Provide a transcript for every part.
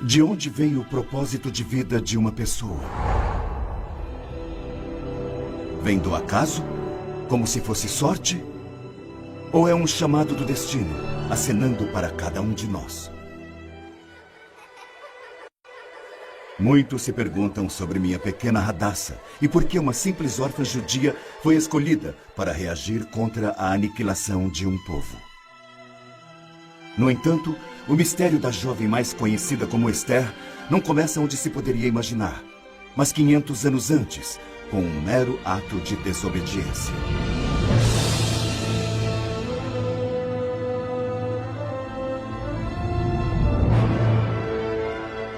De onde vem o propósito de vida de uma pessoa? Vem do acaso? Como se fosse sorte? Ou é um chamado do destino, acenando para cada um de nós? Muitos se perguntam sobre minha pequena Hadassah e por que uma simples órfã judia foi escolhida para reagir contra a aniquilação de um povo. No entanto, o mistério da jovem mais conhecida como Esther não começa onde se poderia imaginar, mas 500 anos antes, com um mero ato de desobediência.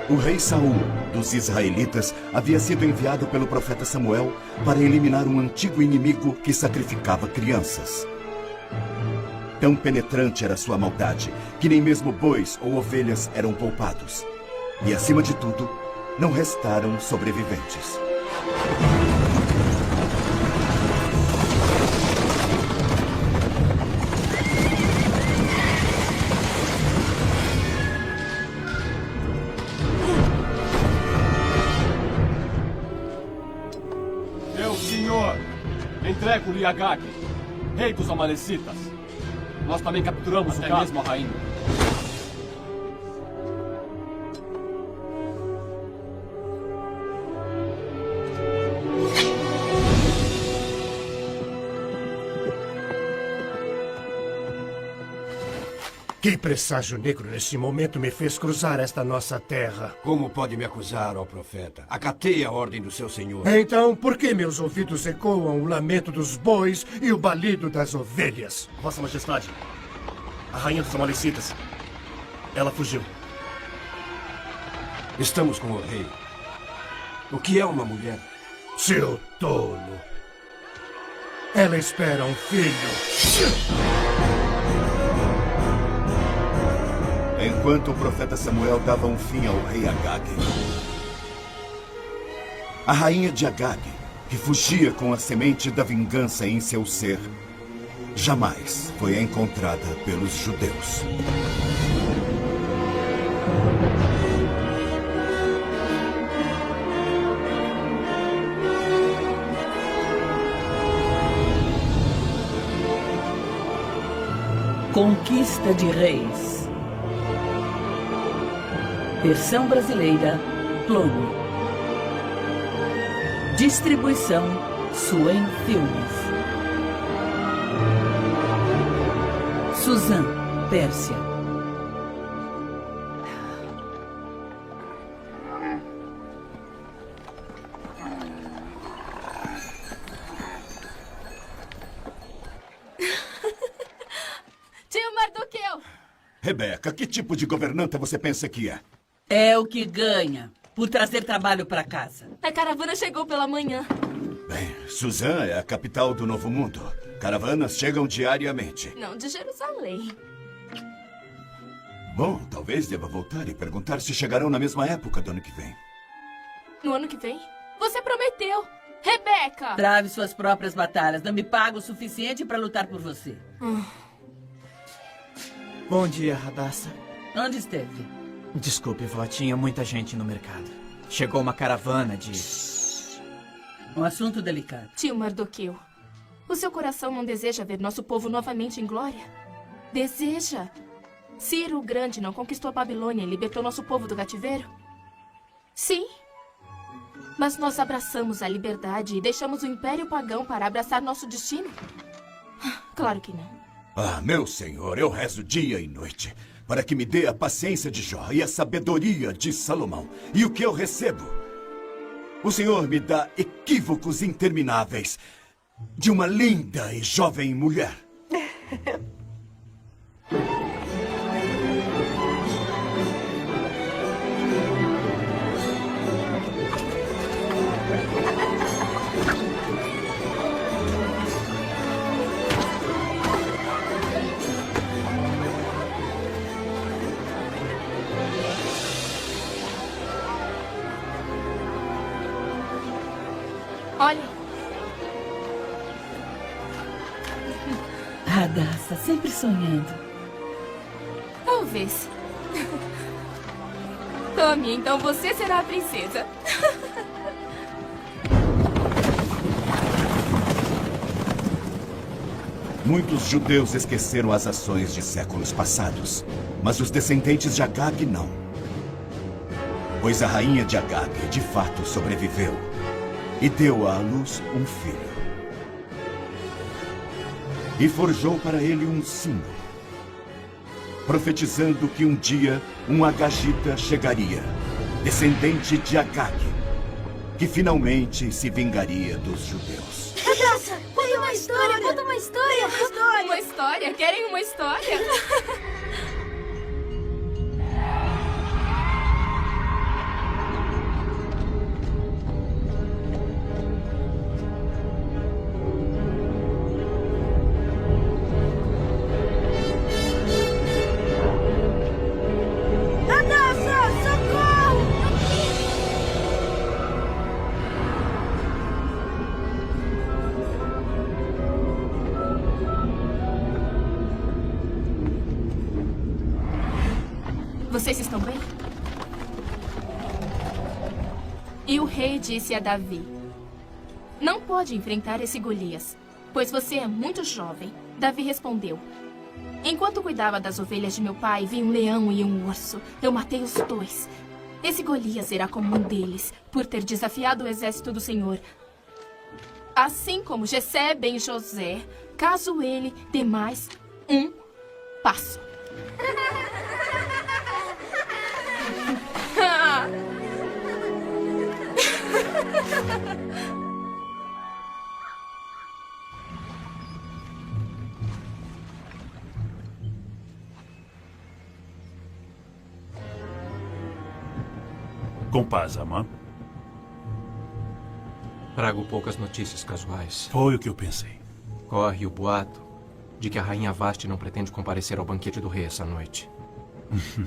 O rei Saul, dos israelitas, havia sido enviado pelo profeta Samuel para eliminar um antigo inimigo que sacrificava crianças. Tão penetrante era sua maldade, que nem mesmo bois ou ovelhas eram poupados. E, acima de tudo, não restaram sobreviventes. Meu senhor, entrego-lhe Agag, rei dos Amalecitas. Nós também capturamos até mesmo a rainha. Que presságio negro neste momento me fez cruzar esta nossa terra. Como pode me acusar, ó profeta? Acatei a ordem do seu senhor. Então, por que meus ouvidos ecoam o lamento dos bois e o balido das ovelhas? Vossa Majestade, a rainha dos Amalecitas, ela fugiu. Estamos com o rei. O que é uma mulher? Seu tolo. Ela espera um filho. Enquanto o profeta Samuel dava um fim ao rei Agag, a rainha de Agag, que fugia com a semente da vingança em seu ser, jamais foi encontrada pelos judeus. Conquista de Reis. Versão brasileira, Plone. Distribuição, Swain Filmes. Suzan, Pérsia. Tio Mardoqueu! Rebeca, que tipo de governanta você pensa que é? É o que ganha por trazer trabalho para casa. A caravana chegou pela manhã. Bem, Suzan é a capital do Novo Mundo. Caravanas chegam diariamente. Não de Jerusalém. Bom, talvez deva voltar e perguntar se chegarão na mesma época do ano que vem. No ano que vem? Você prometeu! Rebeca! Trave suas próprias batalhas. Não me paga o suficiente para lutar por você. Bom dia, Hadassah. Onde esteve? Desculpe, vó, tinha muita gente no mercado. Chegou uma caravana de... Um assunto delicado. Tio Mardoqueu, o seu coração não deseja ver nosso povo novamente em glória? Deseja? Ciro o Grande não conquistou a Babilônia e libertou nosso povo do cativeiro? Sim. Mas nós abraçamos a liberdade e deixamos o Império Pagão para abraçar nosso destino? Claro que não. Ah, meu senhor, eu rezo dia e noite para que me dê a paciência de Jó e a sabedoria de Salomão. E o que eu recebo? O senhor me dá equívocos intermináveis de uma linda e jovem mulher. Olhe, Hadassah, sempre sonhando. talvez. Tome, então você será a princesa. Muitos judeus esqueceram as ações de séculos passados, mas os descendentes de Agag não. Pois a rainha de Agag, de fato, sobreviveu e deu à luz um filho. E forjou para ele um símbolo, profetizando que um dia um agagita chegaria, descendente de Agag, que finalmente se vingaria dos judeus. Radassa, conta uma história, conta uma história. Uma história? Querem uma história? Radassa, socorro! Vocês estão bem? E o rei disse a Davi: não pode enfrentar esse Golias, pois você é muito jovem. Davi respondeu: enquanto cuidava das ovelhas de meu pai, vi um leão e um urso. Eu matei os dois. Esse Golias será como um deles, por ter desafiado o exército do Senhor. Assim como Jessé ben José, caso ele dê mais um passo. Com paz, Amã. Trago poucas notícias casuais. Foi o que eu pensei. Corre o boato de que a rainha Vashti não pretende comparecer ao banquete do rei essa noite.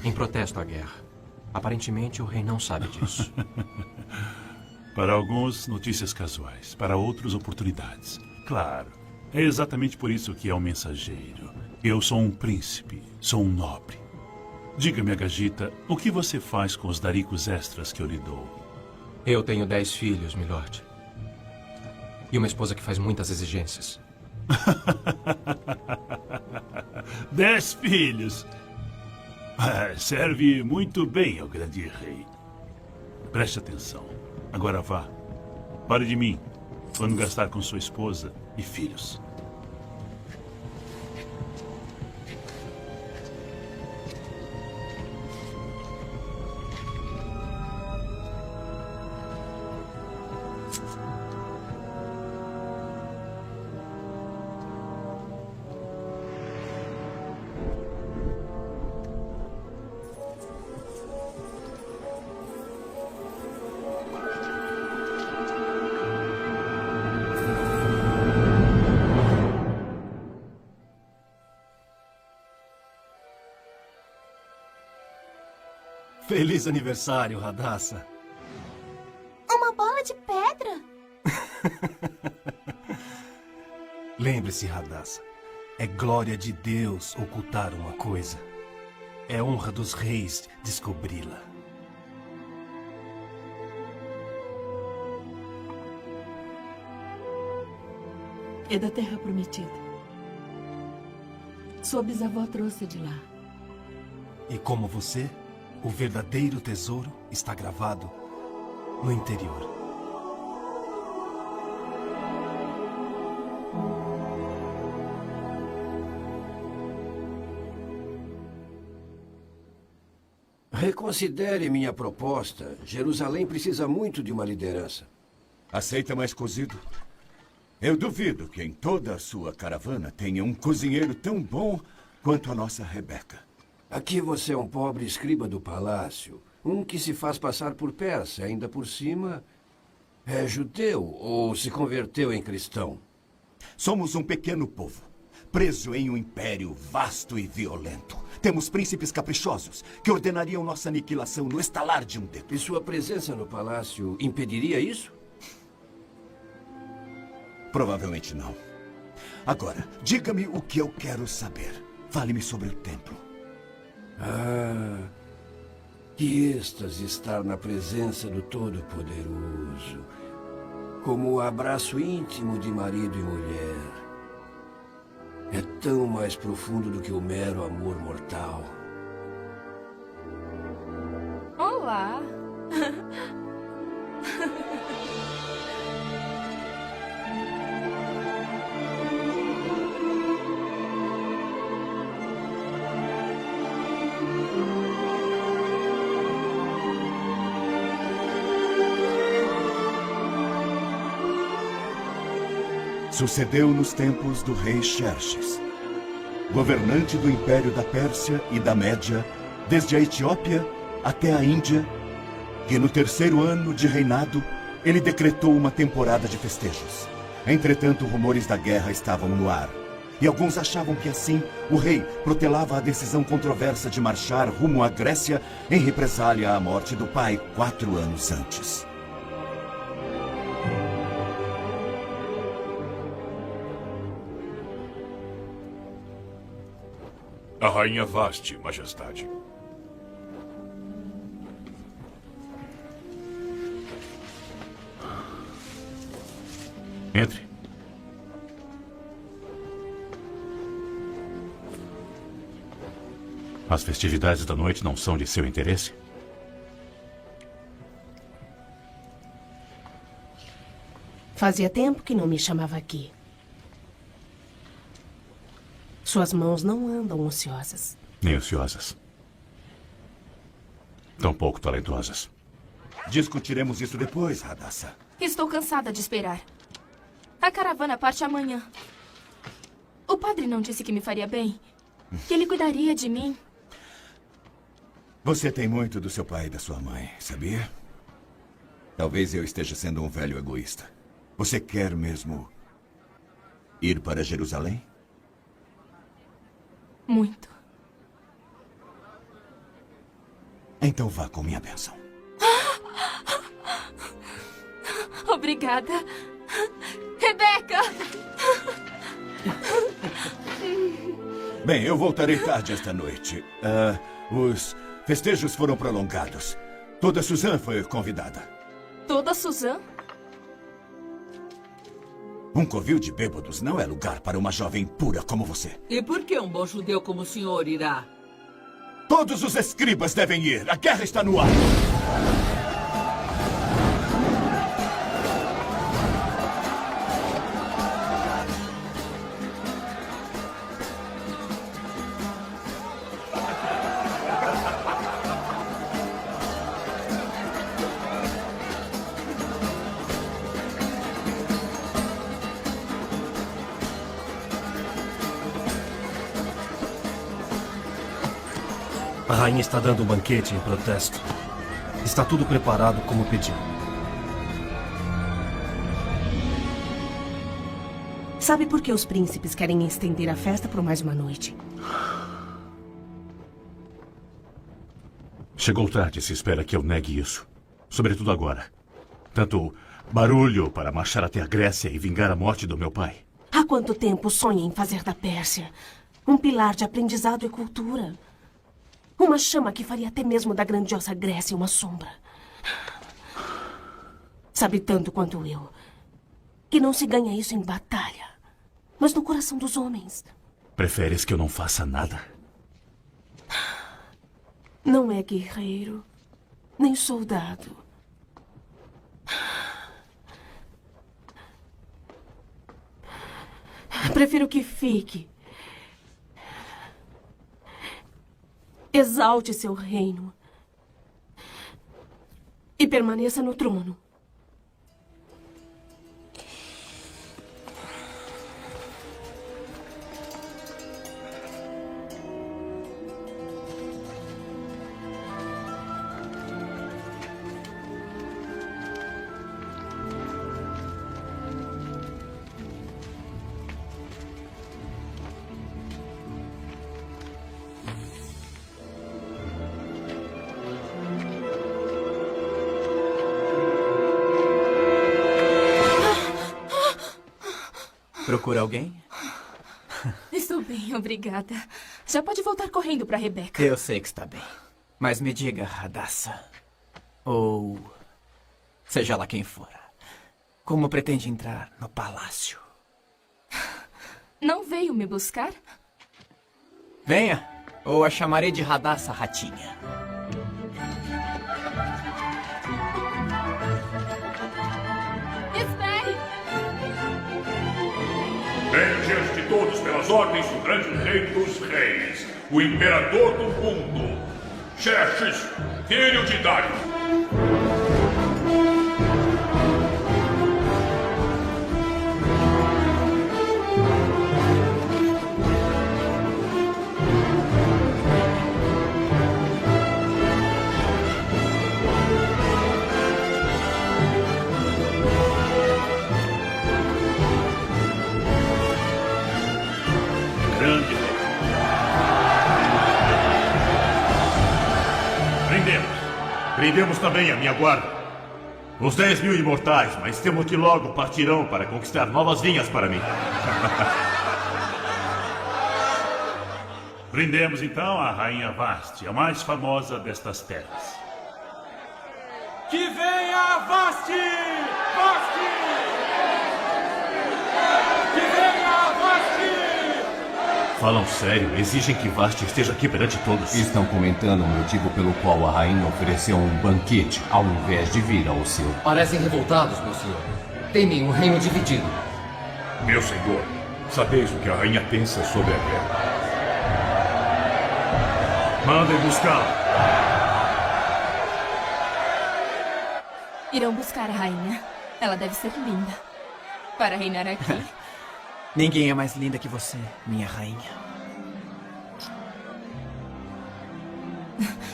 Em protesto à guerra. Aparentemente, o rei não sabe disso. Para alguns, notícias casuais. Para outros, oportunidades. Claro. É exatamente por isso que é um mensageiro. Eu sou um príncipe. Sou um nobre. Diga-me, Agagita, o que você faz com os daricos extras que eu lhe dou? Eu tenho 10 filhos, milord. E uma esposa que faz muitas exigências. 10 filhos! Serve muito bem ao grande rei. Preste atenção. Agora vá. Pare de mim quando gastar com sua esposa e filhos. Feliz aniversário, Radassa. Uma bola de pedra? Lembre-se, Radassa. É glória de Deus ocultar uma coisa. É honra dos reis descobri-la. É da Terra Prometida. Sua bisavó trouxe de lá. E como você, o verdadeiro tesouro está gravado no interior. Reconsidere minha proposta. Jerusalém precisa muito de uma liderança. Aceita mais cozido? Eu duvido que em toda a sua caravana tenha um cozinheiro tão bom quanto a nossa Rebeca. Aqui você é um pobre escriba do palácio. Um que se faz passar por persa, ainda por cima é judeu ou se converteu em cristão. Somos um pequeno povo, preso em um império vasto e violento. Temos príncipes caprichosos que ordenariam nossa aniquilação no estalar de um dedo. E sua presença no palácio impediria isso? Provavelmente não. Agora, diga-me o que eu quero saber. Fale-me sobre o templo. Que êxtase estar na presença do Todo-Poderoso. Como o abraço íntimo de marido e mulher. É tão mais profundo do que o mero amor mortal. Olá. Sucedeu nos tempos do rei Xerxes, governante do Império da Pérsia e da Média, desde a Etiópia até a Índia, que no 3º ano de reinado, ele decretou uma temporada de festejos. Entretanto, rumores da guerra estavam no ar, e alguns achavam que assim o rei protelava a decisão controversa de marchar rumo à Grécia em represália à morte do pai 4 anos antes. A Rainha Vasti, Majestade. Entre. As festividades da noite não são de seu interesse? Fazia tempo que não me chamava aqui. Suas mãos não andam ociosas. Nem ociosas. Tampouco talentosas. Discutiremos isso depois, Hadassah. Estou cansada de esperar. A caravana parte amanhã. O padre não disse que me faria bem? Que ele cuidaria de mim? Você tem muito do seu pai e da sua mãe, sabia? Talvez eu esteja sendo um velho egoísta. Você quer mesmo ir para Jerusalém? Muito. Então vá com minha bênção. Obrigada. Rebeca! Bem, eu voltarei tarde esta noite. Os festejos foram prolongados. Toda Suzã foi convidada. Toda Suzã? Um covil de bêbados não é lugar para uma jovem pura como você. E por que um bom judeu como o senhor irá? Todos os escribas devem ir. A guerra está no ar. A rainha está dando um banquete em protesto. Está tudo preparado como pediu. Sabe por que os príncipes querem estender a festa por mais uma noite? Chegou tarde se espera que eu negue isso. Sobretudo agora. Tanto barulho para marchar até a Grécia e vingar a morte do meu pai. Há quanto tempo sonha em fazer da Pérsia um pilar de aprendizado e cultura? Uma chama que faria até mesmo da grandiosa Grécia uma sombra. Sabe tanto quanto eu que não se ganha isso em batalha, mas no coração dos homens. Preferes que eu não faça nada? Não é guerreiro, nem soldado. Prefiro que fique. Exalte seu reino e permaneça no trono. Procura alguém? Estou bem, obrigada. Já pode voltar correndo para Rebeca. Eu sei que está bem. Mas me diga, Hadassah, ou seja lá quem for, como pretende entrar no palácio? Não veio me buscar? Venha, ou a chamarei de Hadassah Ratinha. Espere! Venho diante de todos pelas ordens do grande rei dos reis, o imperador do mundo, Xerxes, filho de Dário. Grande rei. Prendemos também a minha guarda. Os 10.000 imortais, mas temo que logo partirão para conquistar novas vinhas para mim. Prendemos então a Rainha Vasti, a mais famosa destas terras. Que venha Vasti! Vasti! Que venha Vasti! Falam sério, exigem que Vasti esteja aqui perante todos. Estão comentando o motivo pelo qual a rainha ofereceu um banquete ao invés de vir ao seu. Parecem revoltados, meu senhor. Temem um reino dividido. Meu senhor, sabeis o que a rainha pensa sobre a guerra. Mandem buscá-la. Irão buscar a rainha. Ela deve ser linda para reinar aqui. Ninguém é mais linda que você, minha rainha.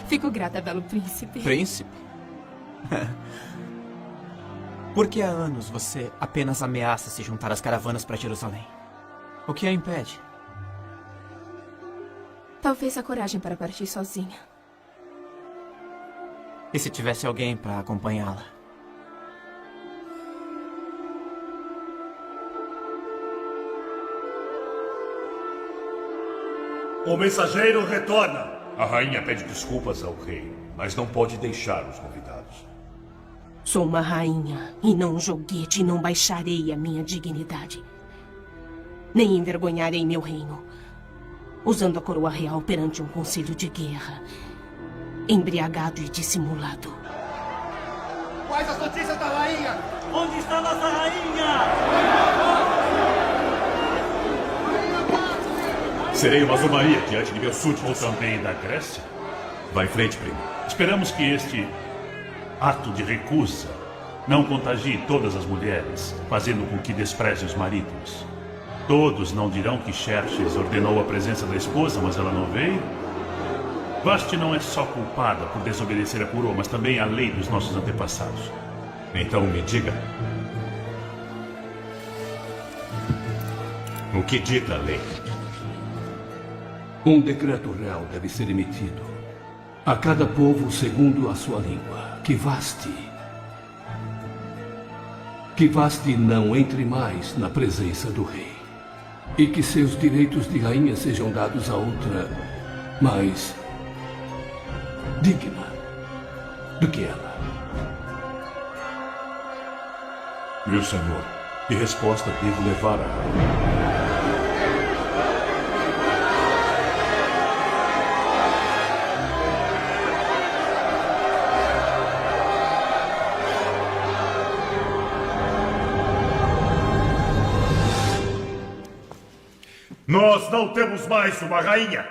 Fico grata, belo príncipe. Príncipe? Por que há anos você apenas ameaça se juntar às caravanas para Jerusalém? O que a impede? Talvez a coragem para partir sozinha. E se tivesse alguém para acompanhá-la? O mensageiro retorna. A rainha pede desculpas ao rei, mas não pode deixar os convidados. Sou uma rainha e não um joguete, e não baixarei a minha dignidade. Nem envergonharei meu reino, usando a coroa real perante um conselho de guerra, embriagado e dissimulado. Quais as notícias da rainha? Onde está nossa rainha? Serei uma zombaria diante de meus súditos. Ou também da Grécia? Vá em frente, primo. Esperamos que este ato de recusa não contagie todas as mulheres, fazendo com que despreze os maridos. Todos não dirão que Xerxes ordenou a presença da esposa, mas ela não veio? Vasti não é só culpada por desobedecer a coroa, mas também a lei dos nossos antepassados. Então me diga. O que dita a lei? Um decreto real deve ser emitido a cada povo segundo a sua língua. Que Vasti não entre mais na presença do rei. E que seus direitos de rainha sejam dados a outra mais digna do que ela. Meu senhor, que resposta devo levar à rainha? Nós não temos mais uma rainha.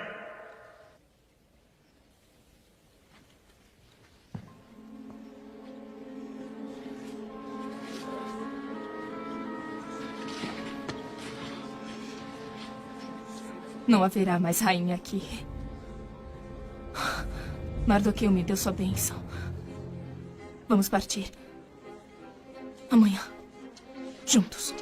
Não haverá mais rainha aqui. Mardoqueu me deu sua bênção. Vamos partir. Amanhã. Juntos.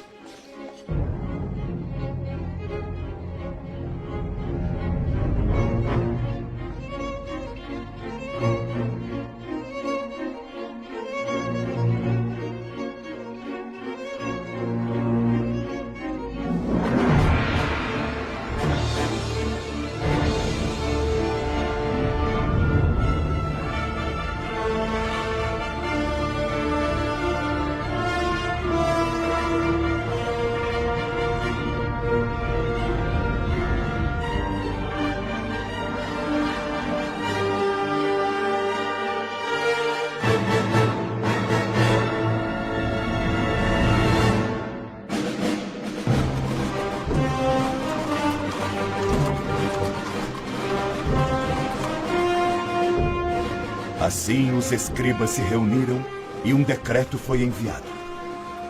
Assim, os escribas se reuniram e um decreto foi enviado.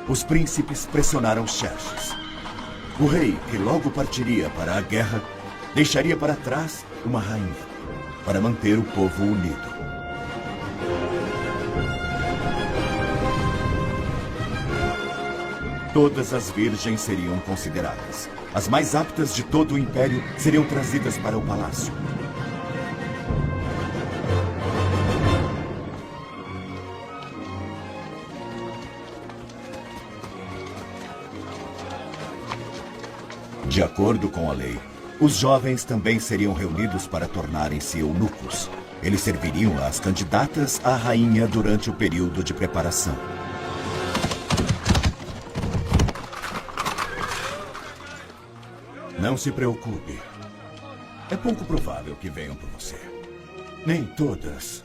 Os príncipes pressionaram Xerxes. O rei, que logo partiria para a guerra, deixaria para trás uma rainha, para manter o povo unido. Todas as virgens seriam consideradas. As mais aptas de todo o império seriam trazidas para o palácio. De acordo com a lei, os jovens também seriam reunidos para tornarem-se eunucos. Eles serviriam às candidatas à rainha durante o período de preparação. Não se preocupe. É pouco provável que venham por você. Nem todas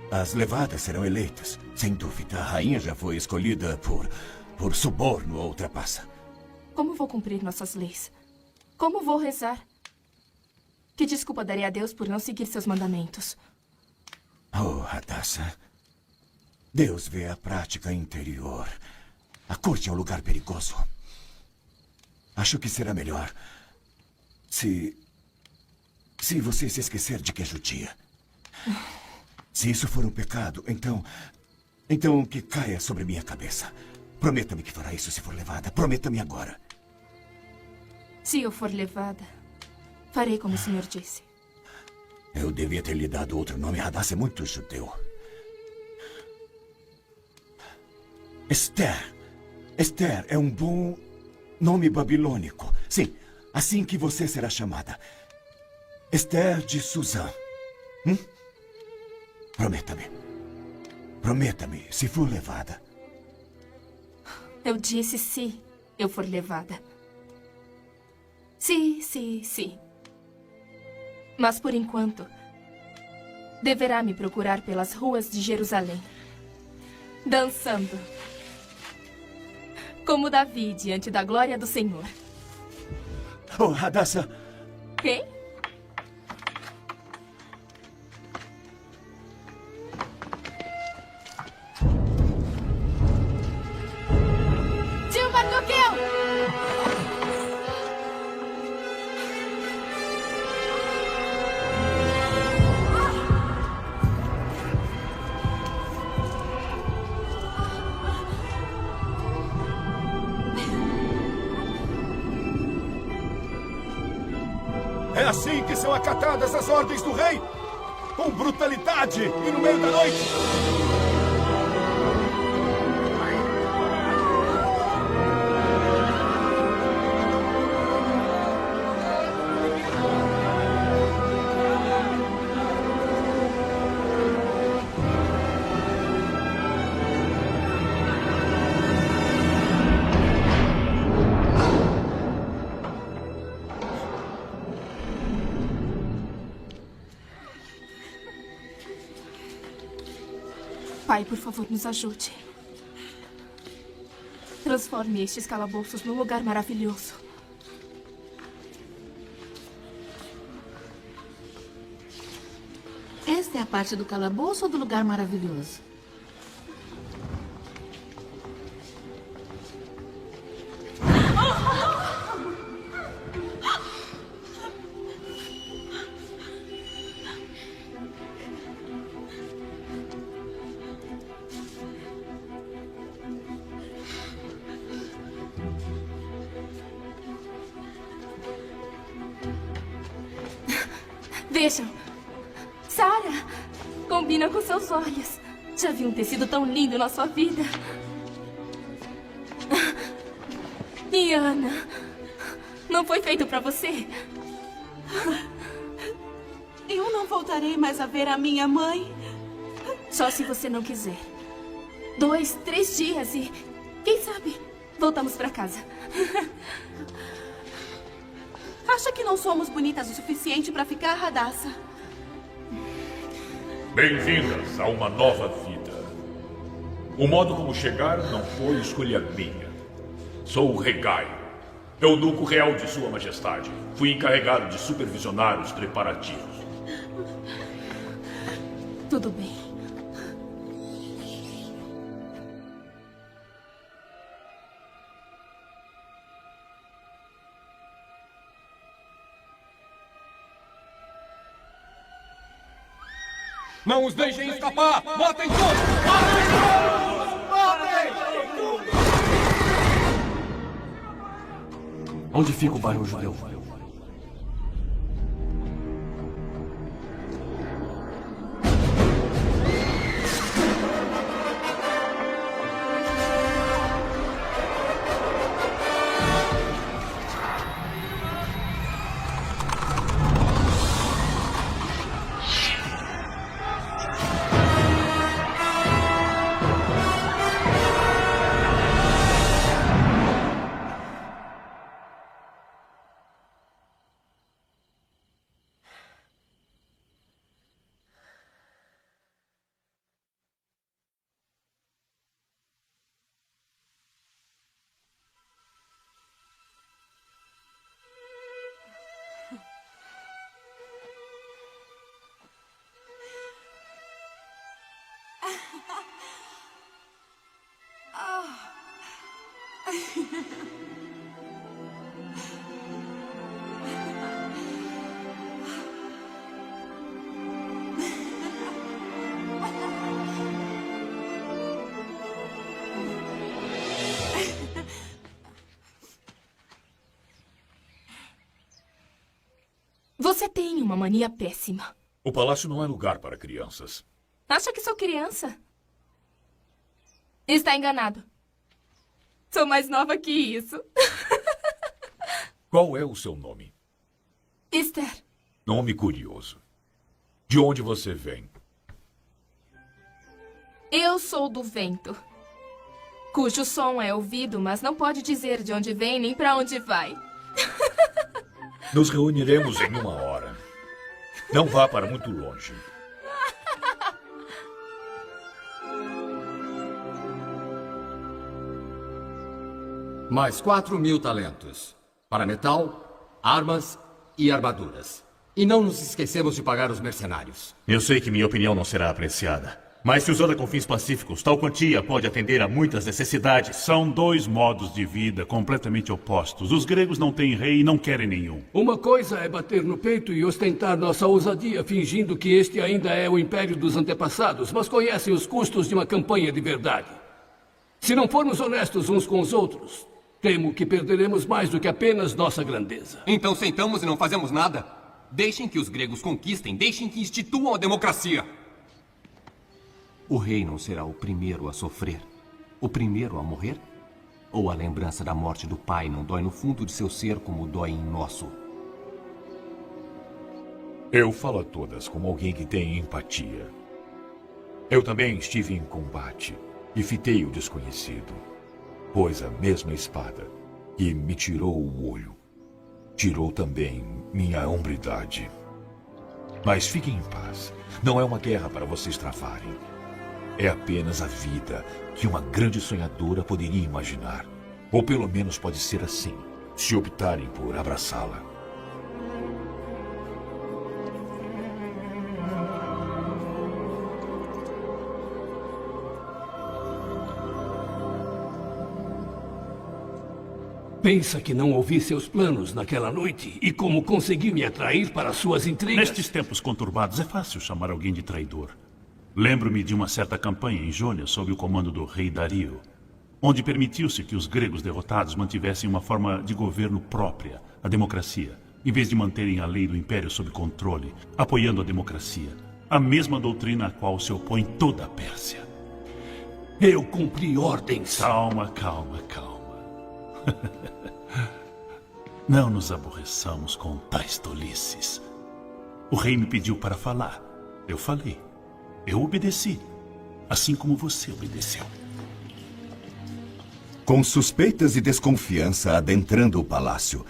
as levadas serão eleitas. Sem dúvida, a rainha já foi escolhida por suborno ou trapaça. Como vou cumprir nossas leis? Como vou rezar? Que desculpa darei a Deus por não seguir seus mandamentos? Oh, Hadassah. Deus vê a prática interior. A corte é um lugar perigoso. Acho que será melhor se você se esquecer de que é judia. Se isso for um pecado, então que caia sobre minha cabeça. Prometa-me que fará isso se for levada. Prometa-me agora. Se eu for levada, farei como o senhor disse. Eu devia ter lhe dado outro nome. Hadassah é muito judeu. Esther. Esther é um bom nome babilônico. Sim, assim que você será chamada. Esther de Suzã. Prometa-me. Prometa-me, se for levada. Eu disse se eu for levada. Sim. Mas por enquanto, deverá me procurar pelas ruas de Jerusalém, dançando, como Davi diante da glória do Senhor. Oh, Hadassah. Quem? Tio Mardoqueu! É assim que são acatadas as ordens do rei? Com brutalidade e no meio da noite? Pai, por favor, nos ajude. Transforme estes calabouços num lugar maravilhoso. Esta é a parte do calabouço ou do lugar maravilhoso? Vejam. Sarah, combina com seus olhos. Já vi um tecido tão lindo na sua vida. E Ana, não foi feito para você? Eu não voltarei mais a ver a minha mãe. Só se você não quiser. 2, 3 dias e, quem sabe, voltamos para casa. Acha que não somos bonitas o suficiente para ficar, Hadassah? Bem-vindas a uma nova vida. O modo como chegar não foi escolha minha. Sou o Regai, eunuco real de Sua Majestade. Fui encarregado de supervisionar os preparativos. Tudo bem. Não os deixem escapar! Matem todos! Matem todos! Matem! Onde fica o bairro judeu? Você tem uma mania péssima. O palácio não é lugar para crianças. Acha que sou criança? Está enganado. Sou mais nova que isso. Qual é o seu nome? Esther. Nome curioso. De onde você vem? Eu sou do vento, cujo som é ouvido, mas não pode dizer de onde vem nem para onde vai. Nos reuniremos em 1 hora. Não vá para muito longe. Mais 4.000 talentos. Para metal, armas e armaduras. E não nos esquecemos de pagar os mercenários. Eu sei que minha opinião não será apreciada. Mas se usada com fins pacíficos, tal quantia pode atender a muitas necessidades. São 2 modos de vida completamente opostos. Os gregos não têm rei e não querem nenhum. Uma coisa é bater no peito e ostentar nossa ousadia, fingindo que este ainda é o império dos antepassados, mas conhecem os custos de uma campanha de verdade. Se não formos honestos uns com os outros, temo que perderemos mais do que apenas nossa grandeza. Então sentamos e não fazemos nada? Deixem que os gregos conquistem, deixem que instituam a democracia. O rei não será o primeiro a sofrer, o primeiro a morrer? Ou a lembrança da morte do pai não dói no fundo de seu ser como dói em nosso? Eu falo a todas como alguém que tem empatia. Eu também estive em combate e fitei o desconhecido, pois a mesma espada que me tirou o olho, tirou também minha hombridade. Mas fiquem em paz. Não é uma guerra para vocês travarem. É apenas a vida que uma grande sonhadora poderia imaginar. Ou pelo menos pode ser assim, se optarem por abraçá-la. Pensa que não ouvi seus planos naquela noite e como consegui me atrair para suas intrigas? Nestes tempos conturbados é fácil chamar alguém de traidor. Lembro-me de uma certa campanha em Jônia sob o comando do rei Dario, onde permitiu-se que os gregos derrotados mantivessem uma forma de governo própria, a democracia, em vez de manterem a lei do império sob controle, apoiando a democracia, a mesma doutrina à qual se opõe toda a Pérsia. Eu cumpri ordens. Calma, calma, calma. Não nos aborreçamos com tais tolices. O rei me pediu para falar. Eu falei. Eu obedeci, assim como você obedeceu. Com suspeitas e desconfiança adentrando o palácio,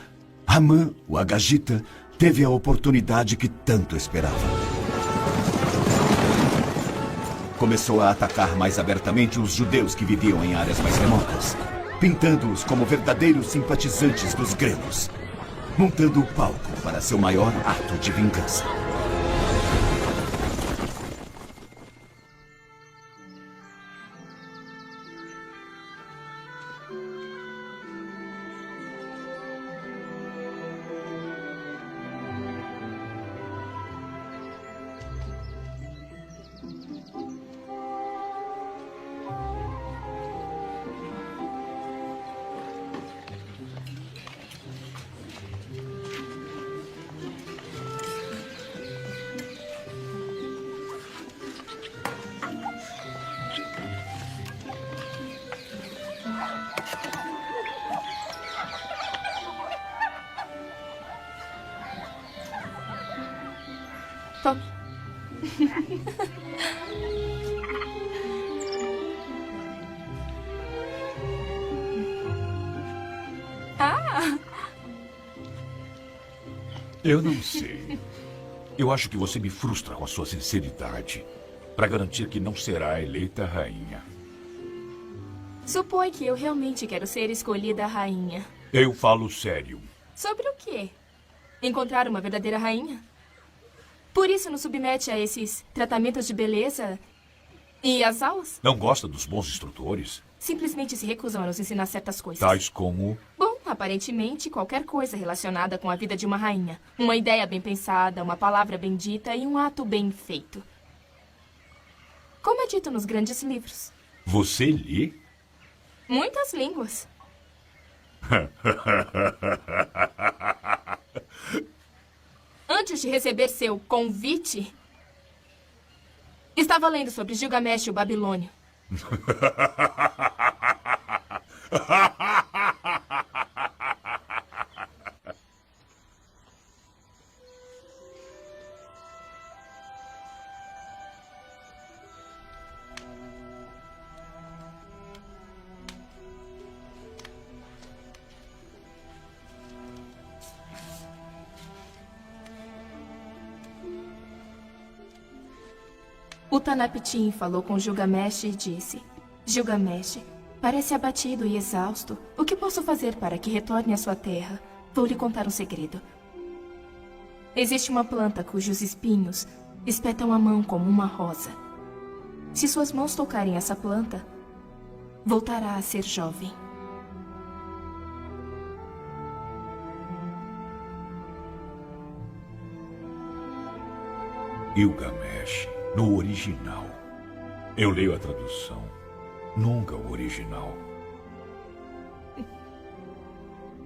Haman, o Agagita, teve a oportunidade que tanto esperava. Começou a atacar mais abertamente os judeus que viviam em áreas mais remotas, pintando-os como verdadeiros simpatizantes dos gregos, montando o palco para seu maior ato de vingança. Tome. Ah! Eu não sei. Eu acho que você me frustra com a sua sinceridade para garantir que não será eleita rainha. Supõe que eu realmente quero ser escolhida rainha. Eu falo sério. Sobre o quê? Encontrar uma verdadeira rainha? Por isso nos submete a esses tratamentos de beleza e as aulas? Não gosta dos bons instrutores? Simplesmente se recusam a nos ensinar certas coisas. Tais como... Bom, aparentemente qualquer coisa relacionada com a vida de uma rainha. Uma ideia bem pensada, uma palavra bem dita e um ato bem feito. Como é dito nos grandes livros. Você lê? Muitas línguas. Antes de receber seu convite, estava lendo sobre Gilgamesh, o babilônio. O Tanaptim falou com Gilgamesh e disse: Gilgamesh, parece abatido e exausto. O que posso fazer para que retorne à sua terra? Vou lhe contar um segredo. Existe uma planta cujos espinhos espetam a mão como uma rosa. Se suas mãos tocarem essa planta, voltará a ser jovem. Gilgamesh, no original. Eu leio a tradução, nunca o original.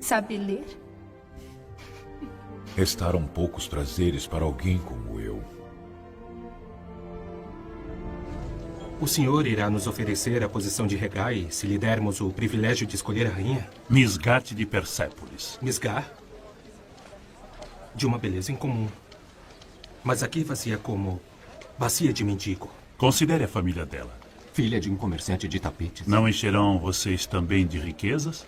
Sabe ler? Restaram poucos prazeres para alguém como eu. O senhor irá nos oferecer a posição de Regai se lhe dermos o privilégio de escolher a rainha? Misgate de Persépolis. Misgar? De uma beleza incomum. Mas aqui vazia como bacia de mendigo. Considere a família dela. Filha de um comerciante de tapetes. Não encherão vocês também de riquezas?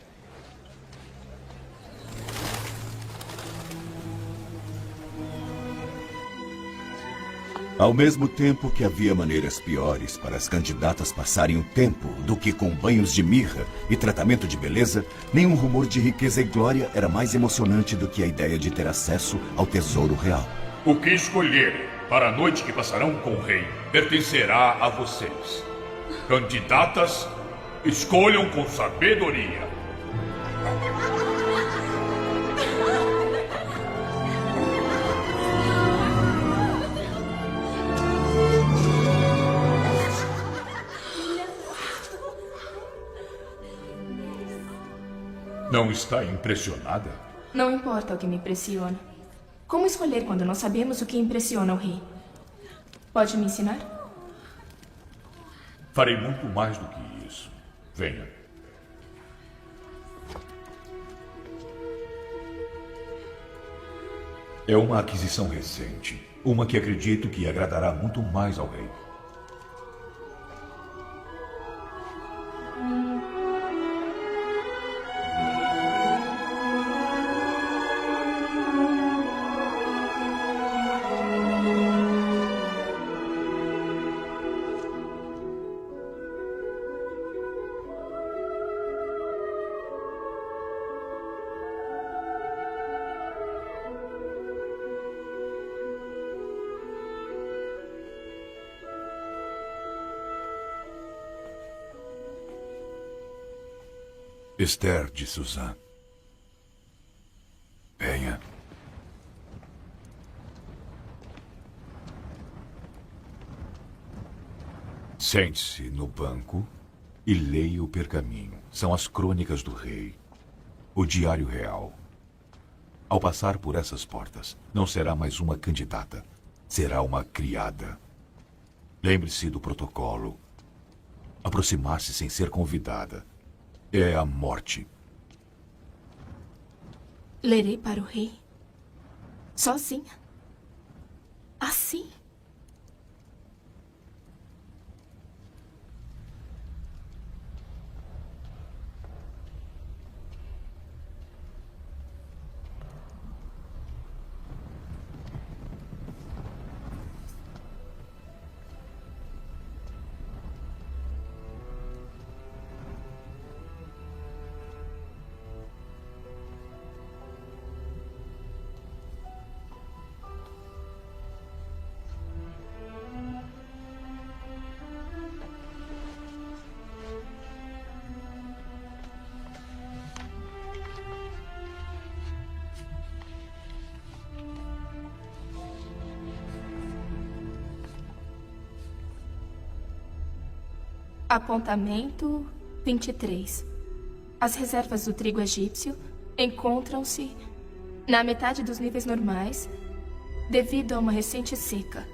Ao mesmo tempo que havia maneiras piores para as candidatas passarem o tempo do que com banhos de mirra e tratamento de beleza, nenhum rumor de riqueza e glória era mais emocionante do que a ideia de ter acesso ao tesouro real. O que escolherem para a noite que passarão com o rei pertencerá a vocês. Candidatas, escolham com sabedoria. Não está impressionada? Não importa o que me impressiona. Como escolher quando não sabemos o que impressiona o rei? Pode me ensinar? Farei muito mais do que isso. Venha. É uma aquisição recente. Uma que acredito que agradará muito mais ao rei. Esther de Suzanne. Venha. Sente-se no banco e leia o pergaminho. São as crônicas do rei. O diário real. Ao passar por essas portas, não será mais uma candidata. Será uma criada. Lembre-se do protocolo. Aproximar-se sem ser convidada é a morte. Lerei para o rei. Sozinha. Assim. Apontamento 23. As reservas do trigo egípcio encontram-se na metade dos níveis normais devido a uma recente seca.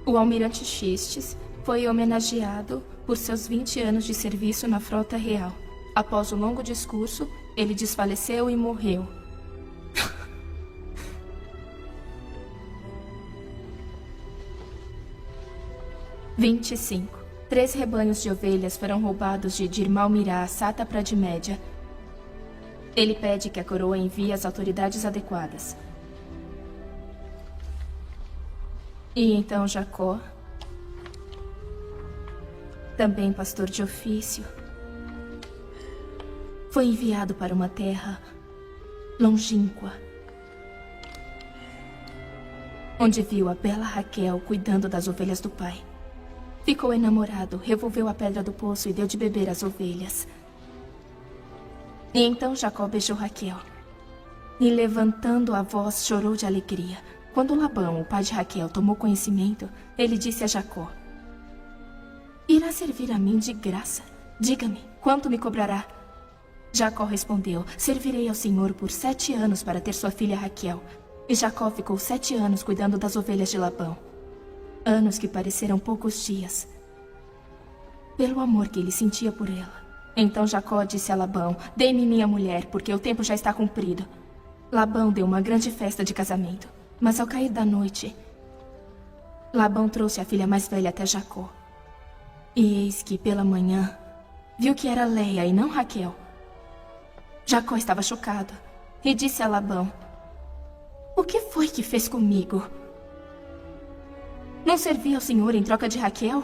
O almirante Xistes foi homenageado por seus 20 anos de serviço na frota real. Após um longo discurso, ele desfaleceu e morreu. 25. 3 rebanhos de ovelhas foram roubados de Dirmalmirá, sátrapa de Média. Ele pede que a coroa envie as autoridades adequadas. E então Jacó, também pastor de ofício, foi enviado para uma terra longínqua, onde viu a bela Raquel cuidando das ovelhas do pai. Ficou enamorado, revolveu a pedra do poço e deu de beber às ovelhas. E então Jacó beijou Raquel. E levantando a voz, chorou de alegria. Quando Labão, o pai de Raquel, tomou conhecimento, ele disse a Jacó: irá servir a mim de graça? Diga-me, quanto me cobrará? Jacó respondeu: servirei ao Senhor por 7 anos para ter sua filha Raquel. E Jacó ficou 7 anos cuidando das ovelhas de Labão. Anos que pareceram poucos dias, pelo amor que ele sentia por ela. Então Jacó disse a Labão: dê-me minha mulher, porque o tempo já está cumprido. Labão deu uma grande festa de casamento. Mas ao cair da noite, Labão trouxe a filha mais velha até Jacó. E eis que, pela manhã, viu que era Leia e não Raquel. Jacó estava chocado e disse a Labão: o que foi que fez comigo? Não servi ao Senhor em troca de Raquel?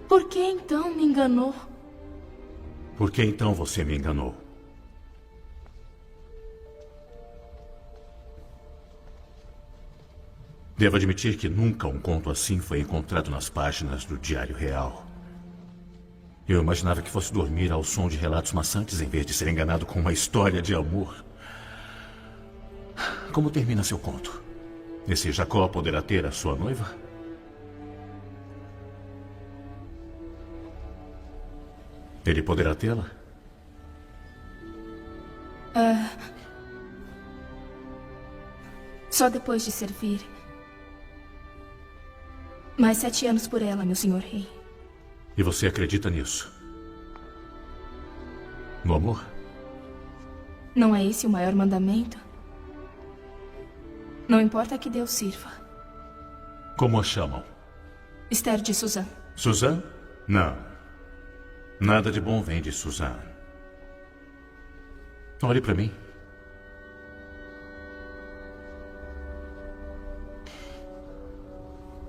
Por que então me enganou? Por que então você me enganou? Devo admitir que nunca um conto assim foi encontrado nas páginas do Diário Real. Eu imaginava que fosse dormir ao som de relatos maçantes em vez de ser enganado com uma história de amor. Como termina seu conto? Esse Jacó poderá ter a sua noiva? Ele poderá tê-la? Só depois de servir. Mais 7 anos por ela, meu senhor rei. E você acredita nisso? No amor? Não é esse o maior mandamento? Não importa que Deus sirva. Como a chamam? Esther de Suzã. Suzã? Não. Nada de bom vem de Suzã. Olhe para mim.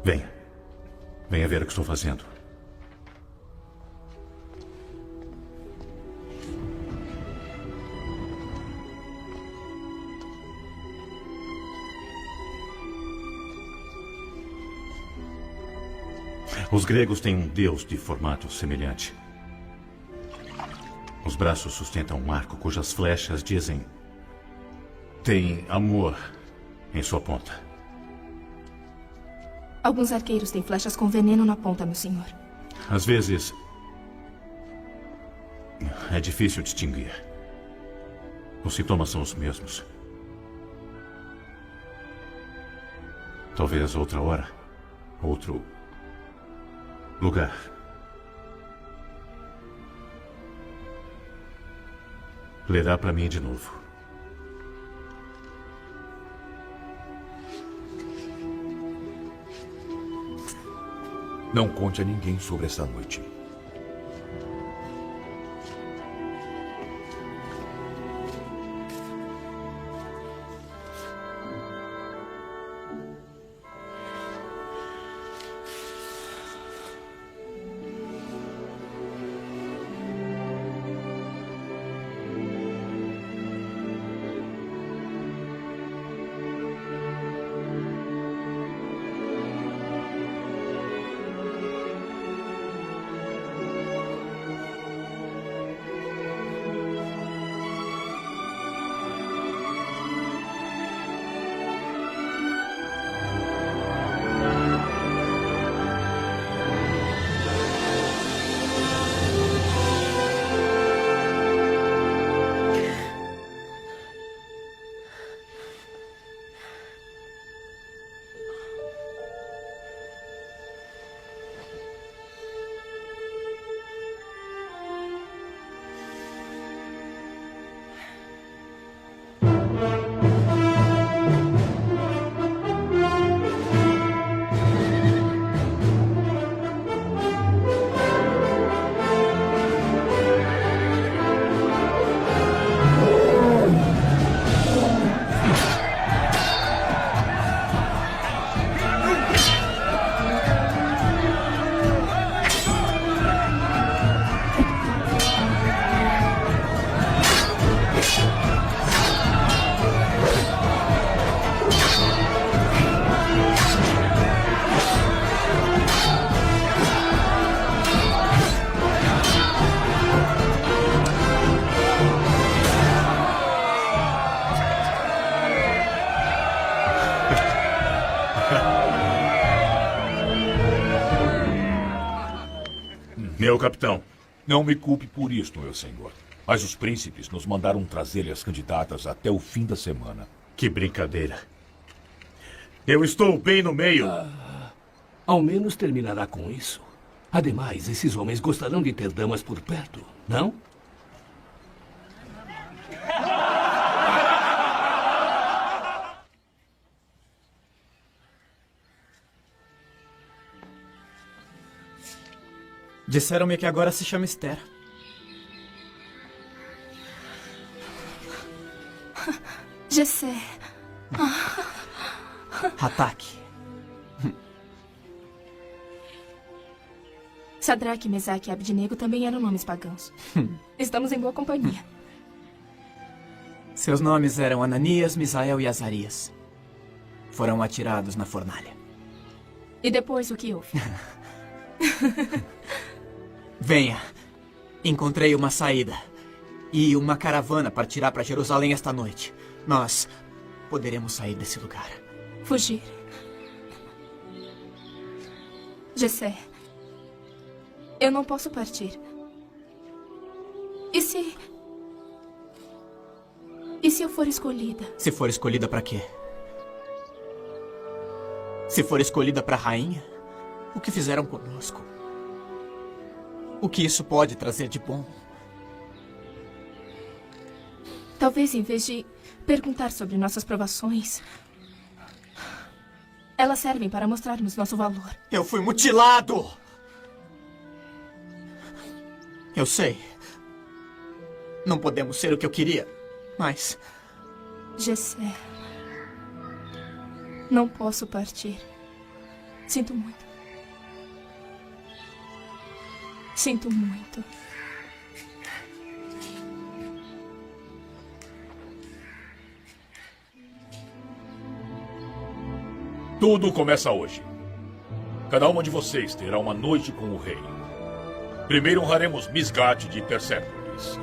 Venha. Venha ver o que estou fazendo. Os gregos têm um deus de formato semelhante. Os braços sustentam um arco cujas flechas dizem: tem amor em sua ponta. Alguns arqueiros têm flechas com veneno na ponta, meu senhor. Às vezes, é difícil distinguir. Os sintomas são os mesmos. Talvez outra hora, outro lugar. Lerá para mim de novo. Não conte a ninguém sobre essa noite. Senhor capitão. Não me culpe por isto, meu senhor. Mas os príncipes nos mandaram trazer as candidatas até o fim da semana. Que brincadeira. Eu estou bem no meio. Ao menos terminará com isso. Ademais, esses homens gostarão de ter damas por perto, não? Disseram-me que agora se chama Esther. Jessé. Ataque. Sadraque, Mesaque e Abednego também eram nomes pagãos. Estamos em boa companhia. Seus nomes eram Ananias, Misael e Azarias. Foram atirados na fornalha. E depois o que houve? Venha. Encontrei uma saída. E uma caravana partirá para Jerusalém esta noite. Nós poderemos sair desse lugar. Fugir. Jessé. Eu não posso partir. E se eu for escolhida? Se for escolhida para quê? Se for escolhida para rainha? O que fizeram conosco? O que isso pode trazer de bom? Talvez em vez de perguntar sobre nossas provações, elas servem para mostrarmos nosso valor. Eu fui mutilado! Eu sei. Não podemos ser o que eu queria, mas... Jessé. Não posso partir. Sinto muito. Sinto muito. Tudo começa hoje. Cada uma de vocês terá uma noite com o rei. Primeiro honraremos Misgate de Persépolis.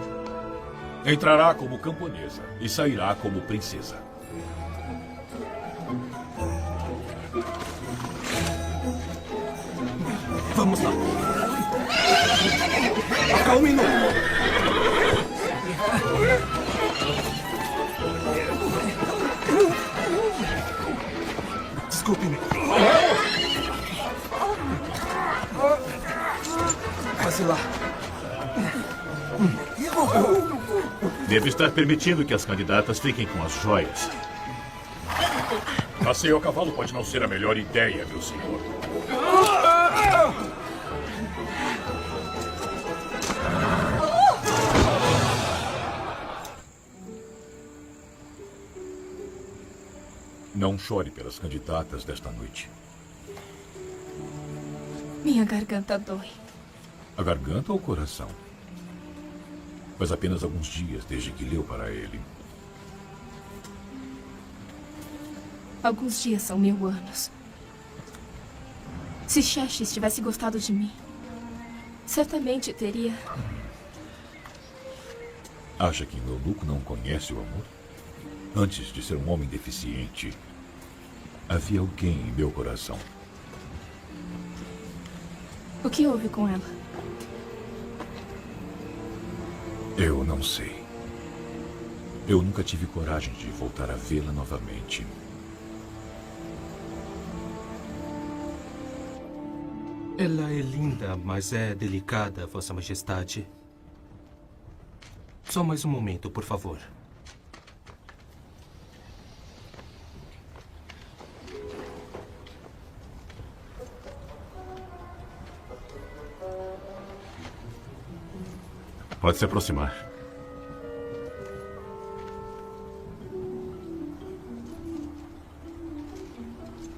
Entrará como camponesa e sairá como princesa. Vamos lá. Acalme-no. Desculpe-me. Passe lá. Devo estar permitindo que as candidatas fiquem com as joias. Passeio a cavalo pode não ser a melhor ideia, meu senhor. Não chore pelas candidatas desta noite. Minha garganta dói. A garganta ou o coração? Faz apenas alguns dias desde que leu para ele. Alguns dias são 1000 anos. Se Xerxes tivesse gostado de mim, certamente teria... Acha que Eunuco não conhece o amor? Antes de ser um homem deficiente, havia alguém em meu coração. O que houve com ela? Eu não sei. Eu nunca tive coragem de voltar a vê-la novamente. Ela é linda, mas é delicada, Vossa Majestade. Só mais um momento, por favor. Pode se aproximar.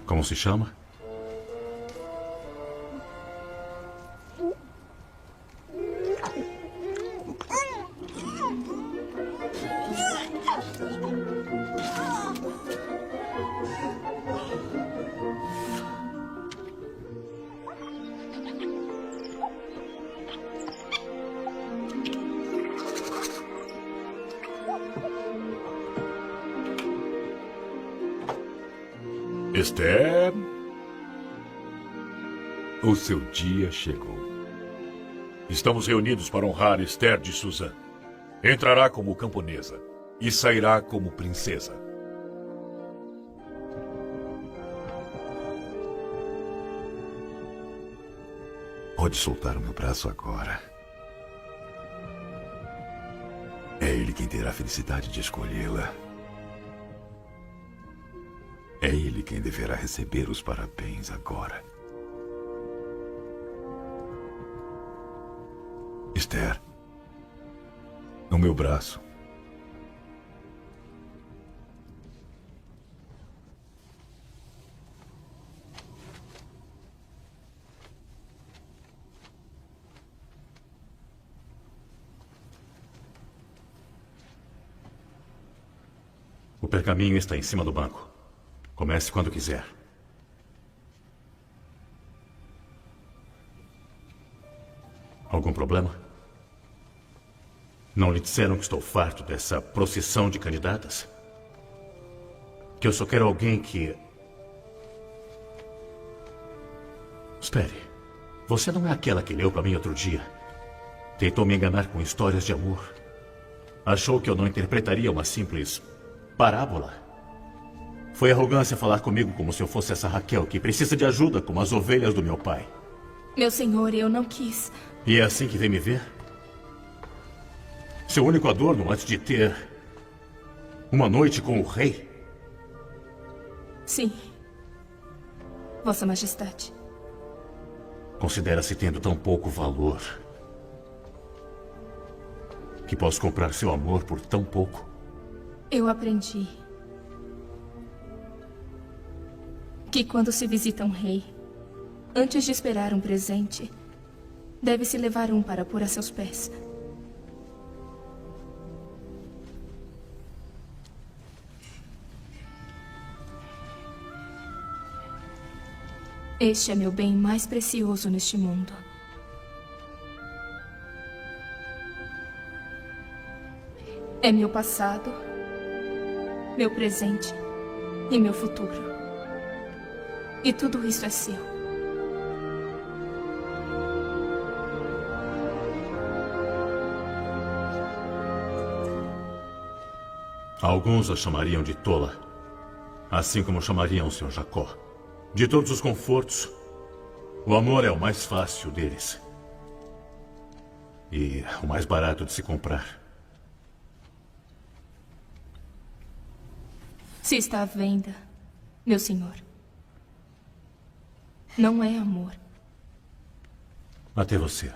Como se chama? Esther, o seu dia chegou. Estamos reunidos para honrar Esther de Suzan. Entrará como camponesa e sairá como princesa. Pode soltar o meu braço agora. É ele quem terá a felicidade de escolhê-la. É ele quem deverá receber os parabéns agora. Esther, no meu braço. O pergaminho está em cima do banco. Comece quando quiser. Algum problema? Não lhe disseram que estou farto dessa procissão de candidatas? Que eu só quero alguém que... Espere. Você não é aquela que leu para mim outro dia. Tentou me enganar com histórias de amor. Achou que eu não interpretaria uma simples parábola. Foi arrogância falar comigo como se eu fosse essa Raquel que precisa de ajuda como as ovelhas do meu pai. Meu senhor, eu não quis. E é assim que vem me ver? Seu único adorno antes de ter uma noite com o rei? Sim. Vossa Majestade. Considera-se tendo tão pouco valor que posso comprar seu amor por tão pouco? Eu aprendi que quando se visita um rei, antes de esperar um presente, deve-se levar um para pôr a seus pés. Este é meu bem mais precioso neste mundo. É meu passado, meu presente e meu futuro. E tudo isso é seu. Alguns a chamariam de tola, assim como chamariam o Sr. Jacó. De todos os confortos, o amor é o mais fácil deles. E o mais barato de se comprar. Se está à venda, meu senhor, não é amor. Até você.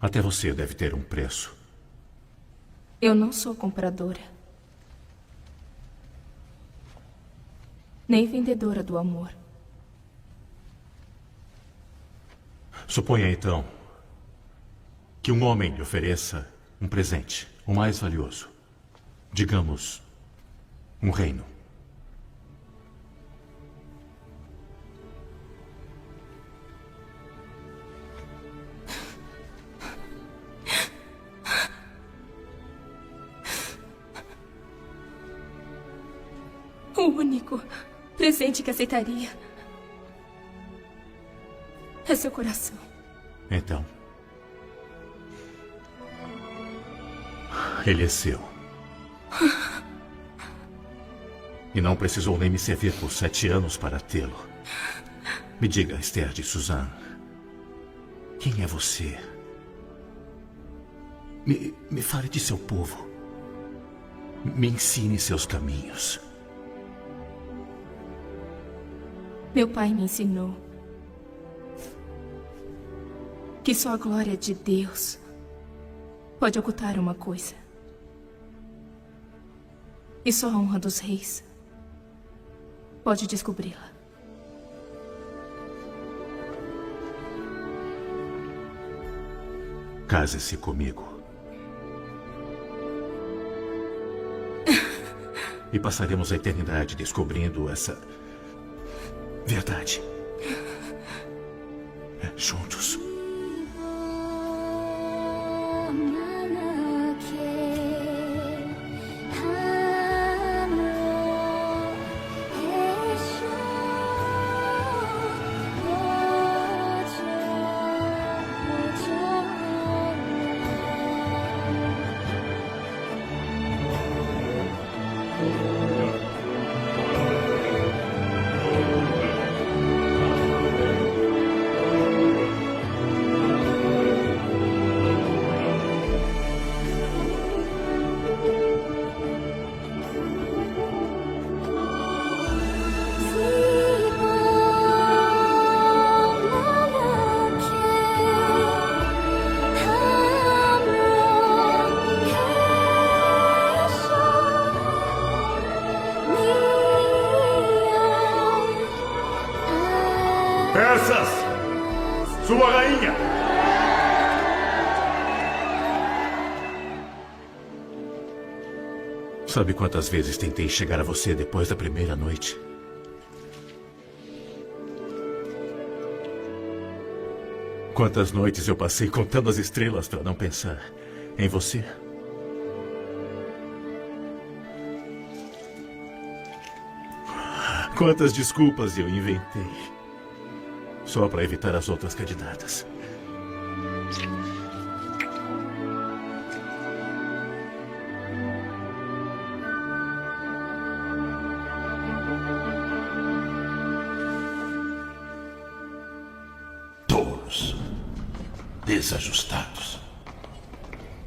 Até você deve ter um preço. Eu não sou compradora. Nem vendedora do amor. Suponha, então, que um homem lhe ofereça um presente, o mais valioso. Digamos, um reino. O único presente que aceitaria é seu coração. Então, ele é seu. E não precisou nem me servir por 7 anos para tê-lo. Me diga, Esther de Suzan, quem é você? Me fale de seu povo. Me ensine seus caminhos. Meu pai me ensinou que só a glória de Deus pode ocultar uma coisa. E só a honra dos reis pode descobri-la. Case-se comigo. E passaremos a eternidade descobrindo essa verdade. Juntos. rainha! Sabe quantas vezes tentei chegar a você depois da primeira noite? Quantas noites eu passei contando as estrelas para não pensar em você? Quantas desculpas eu inventei só para evitar as outras candidatas. Tolos. Desajustados.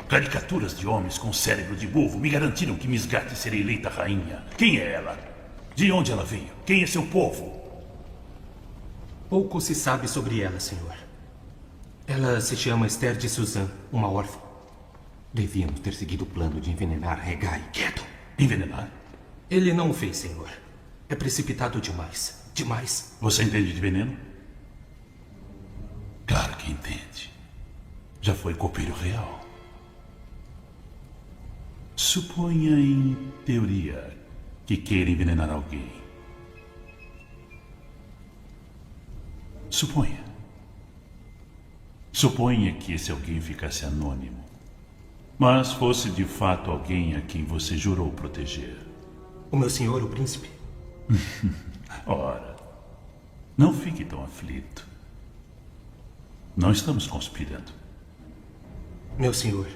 Caricaturas de homens com cérebro de burro me garantiram que Misgate seria eleita rainha. Quem é ela? De onde ela veio? Quem é seu povo? Pouco se sabe sobre ela, senhor. Ela se chama Esther de Suzanne, uma órfã. Devíamos ter seguido o plano de envenenar Regai. Quieto. Envenenar? Ele não o fez, senhor. É precipitado demais. Demais. Você entende de veneno? Claro que entende. Já foi copeiro real. Suponha, em teoria, que queira envenenar alguém. Suponha. Suponha que esse alguém ficasse anônimo, mas fosse de fato alguém a quem você jurou proteger. O meu senhor, o príncipe? Ora, não fique tão aflito. Não estamos conspirando. Meu senhor.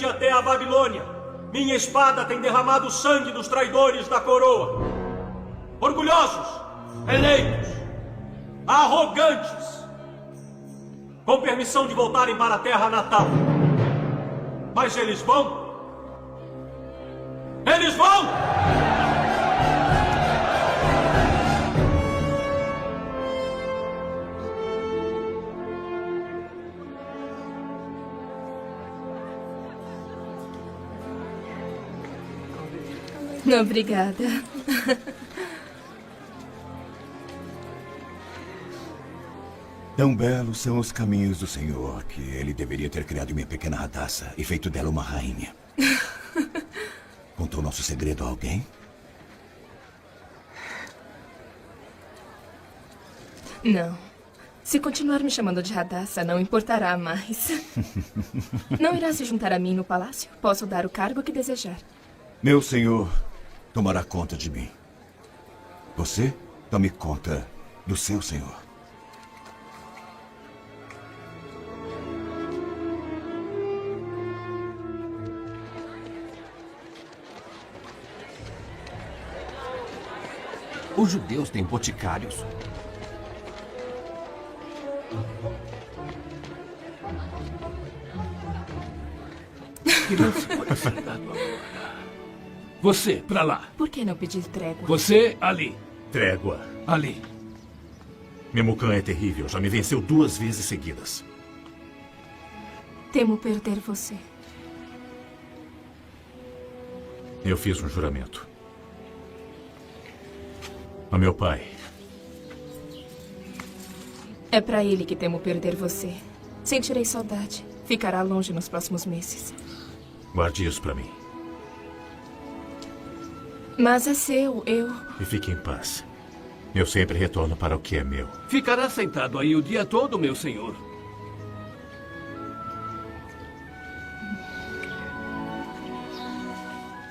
Até a Babilônia, minha espada tem derramado o sangue dos traidores da coroa. Orgulhosos, eleitos, arrogantes, com permissão de voltarem para a terra natal. Mas eles vão? Eles vão! Obrigada. Tão belos são os caminhos do Senhor que ele deveria ter criado minha pequena Radassa e feito dela uma rainha. Contou nosso segredo a alguém? Não. Se continuar me chamando de Radassa, não importará mais. Não irá se juntar a mim no palácio? Posso dar o cargo que desejar. Meu senhor tomará conta de mim. Você tome conta do seu senhor. Os judeus têm boticários. Que não se pode ser dado agora. Você, pra lá. Por que não pedir trégua? Você, ali. Trégua. Ali. Memucan é terrível. Já me venceu 2 vezes seguidas. Temo perder você. Eu fiz um juramento. A meu pai. É pra ele que temo perder você. Sentirei saudade. Ficará longe nos próximos meses. Guarde isso pra mim. Mas é seu, eu... E fique em paz. Eu sempre retorno para o que é meu. Ficará sentado aí o dia todo, meu senhor.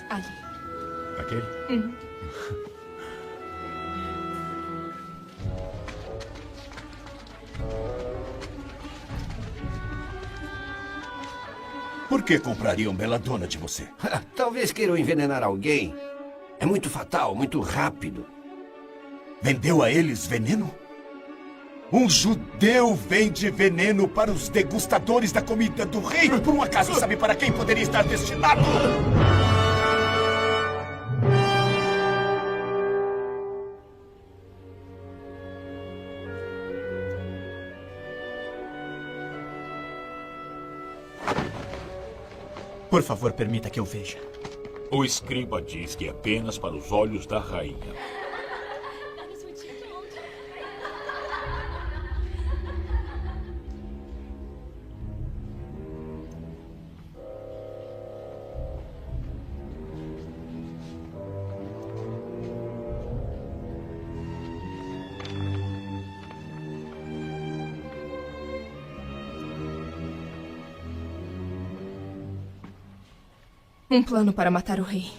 Ali. Aquele? Por que comprariam Belladonna de você? Talvez queiram envenenar alguém. É muito fatal, muito rápido. Vendeu a eles veneno? Um judeu vende veneno para os degustadores da comida do rei? Por um acaso sabe para quem poderia estar destinado? Por favor, permita que eu veja. O escriba diz que é apenas para os olhos da rainha. Um plano para matar o rei.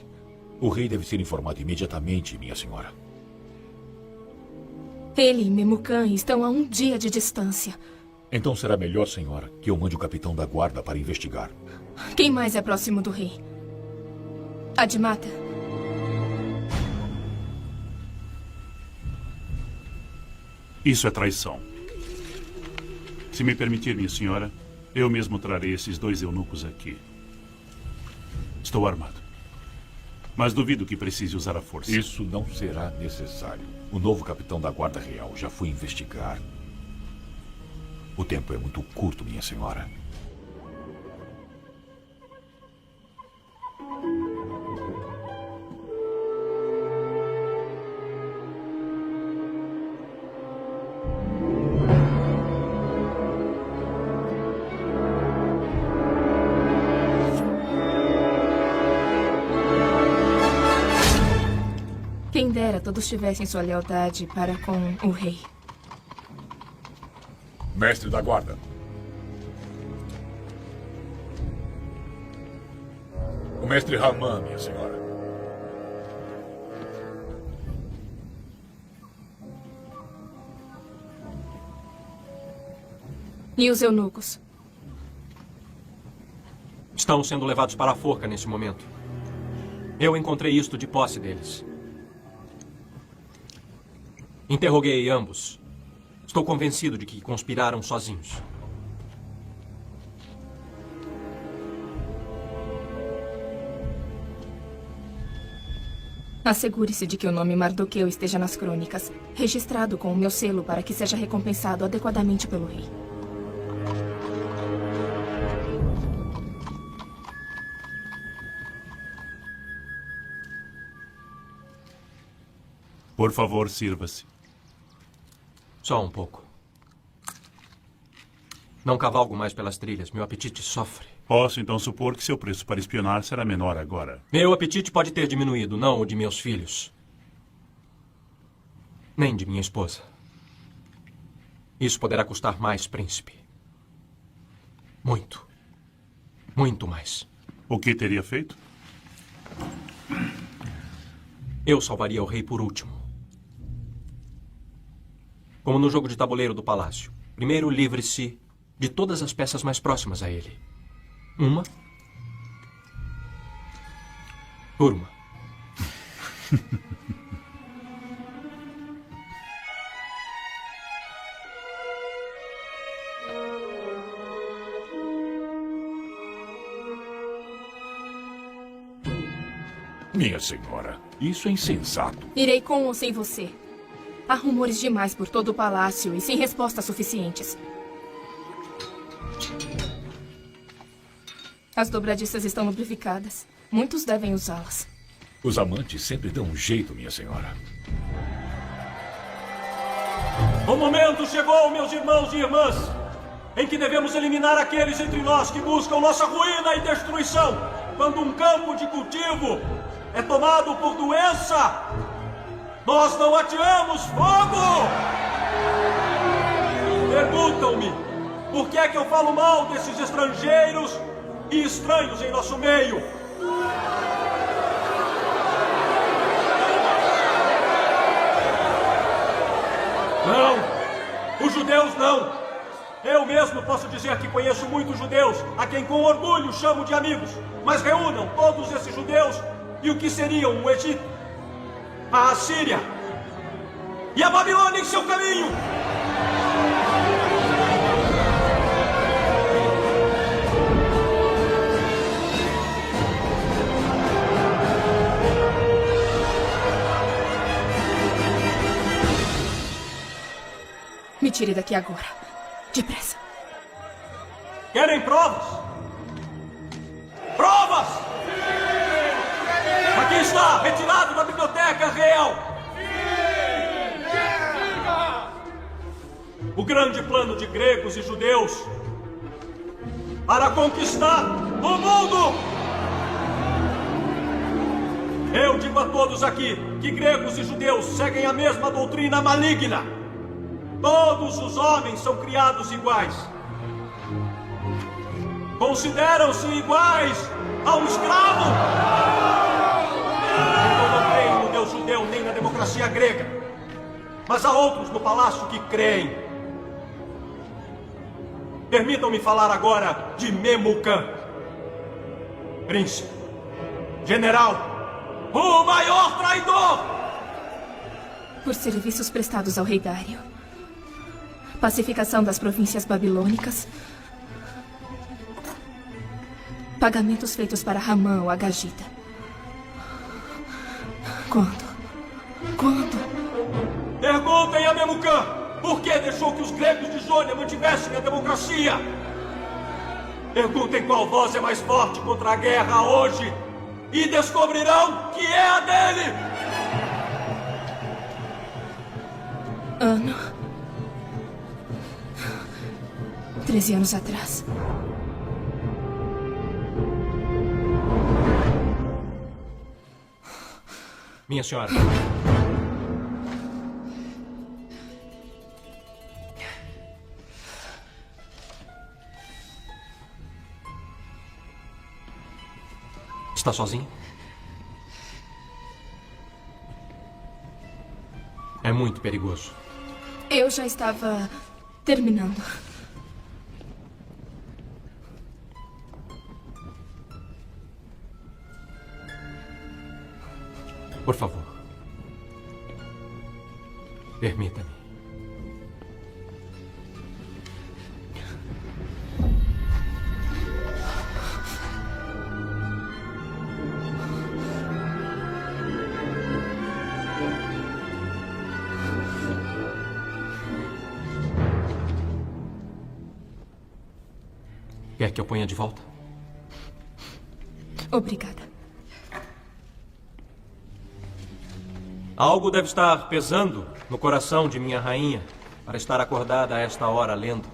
O rei deve ser informado imediatamente, minha senhora. Ele e Memucan estão a 1 dia de distância. Então será melhor, senhora, que eu mande o capitão da guarda para investigar. Quem mais é próximo do rei? Admata? Isso é traição. Se me permitir, minha senhora, eu mesmo trarei esses 2 eunucos aqui. Estou armado. Mas duvido que precise usar a força. Isso não será necessário. O novo capitão da Guarda Real já foi investigar. O tempo é muito curto, minha senhora. Quem dera todos tivessem sua lealdade para com o rei. Mestre da guarda. O mestre Raman, minha senhora. E os eunucos? Estão sendo levados para a forca nesse momento. Eu encontrei isto de posse deles. Interroguei ambos. Estou convencido de que conspiraram sozinhos. Assegure-se de que o nome Mardoqueu esteja nas crônicas, registrado com o meu selo para que seja recompensado adequadamente pelo rei. Por favor, sirva-se. Só um pouco. Não cavalgo mais pelas trilhas. Meu apetite sofre. Posso então supor que seu preço para espionar será menor agora. Meu apetite pode ter diminuído, não o de meus filhos. Nem de minha esposa. Isso poderá custar mais, príncipe. Muito. Muito mais. O que teria feito? Eu salvaria o rei por último. Como no jogo de tabuleiro do palácio. Primeiro, livre-se de todas as peças mais próximas a ele. Uma por uma. Minha senhora, isso é insensato. Irei com ou sem você. Há rumores demais por todo o palácio e sem respostas suficientes. As dobradiças estão lubrificadas. Muitos devem usá-las. Os amantes sempre dão um jeito, minha senhora. O momento chegou, meus irmãos e irmãs, em que devemos eliminar aqueles entre nós que buscam nossa ruína e destruição. Quando um campo de cultivo é tomado por doença, nós não ateamos fogo! Perguntam-me por que é que eu falo mal desses estrangeiros e estranhos em nosso meio. Não! Os judeus não! Eu mesmo posso dizer que conheço muitos judeus, a quem com orgulho chamo de amigos. Mas reúnam todos esses judeus e o que seriam o Egito, a Assíria e a Babilônia em seu caminho! Me tire daqui agora. Depressa. Querem provas? Provas! Aqui está, retirado da Biblioteca Real. O grande plano de gregos e judeus para conquistar o mundo. Eu digo a todos aqui que gregos e judeus seguem a mesma doutrina maligna. Todos os homens são criados iguais. Consideram-se iguais ao escravo. Eu não creio no Deus judeu nem na democracia grega. Mas há outros no palácio que creem. Permitam-me falar agora de Memucan. Príncipe, general, o maior traidor! Por serviços prestados ao rei Dário, pacificação das províncias babilônicas, pagamentos feitos para Ramã ou Agagita. Quando? Perguntem a Memucan por que deixou que os gregos de Jônia mantivessem a democracia. Perguntem qual voz é mais forte contra a guerra hoje e descobrirão que é a dele. Ano. 13 anos atrás. Minha senhora. Está sozinha? É muito perigoso. Eu já estava terminando. Por favor. Permita-me. Quer que eu ponha de volta? Obrigada. Algo deve estar pesando no coração de minha rainha para estar acordada a esta hora lendo.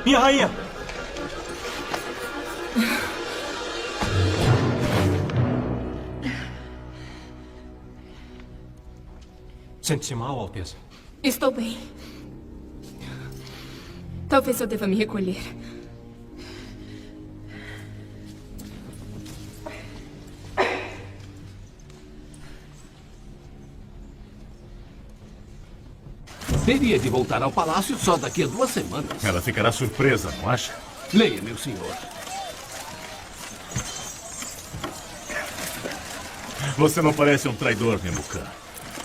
Minha rainha! Sente-se mal, Alteza? Estou bem. Talvez eu deva me recolher. Teria de voltar ao palácio só daqui a 2 semanas. Ela ficará surpresa, não acha? Leia, meu senhor. Você não parece um traidor, Memucan.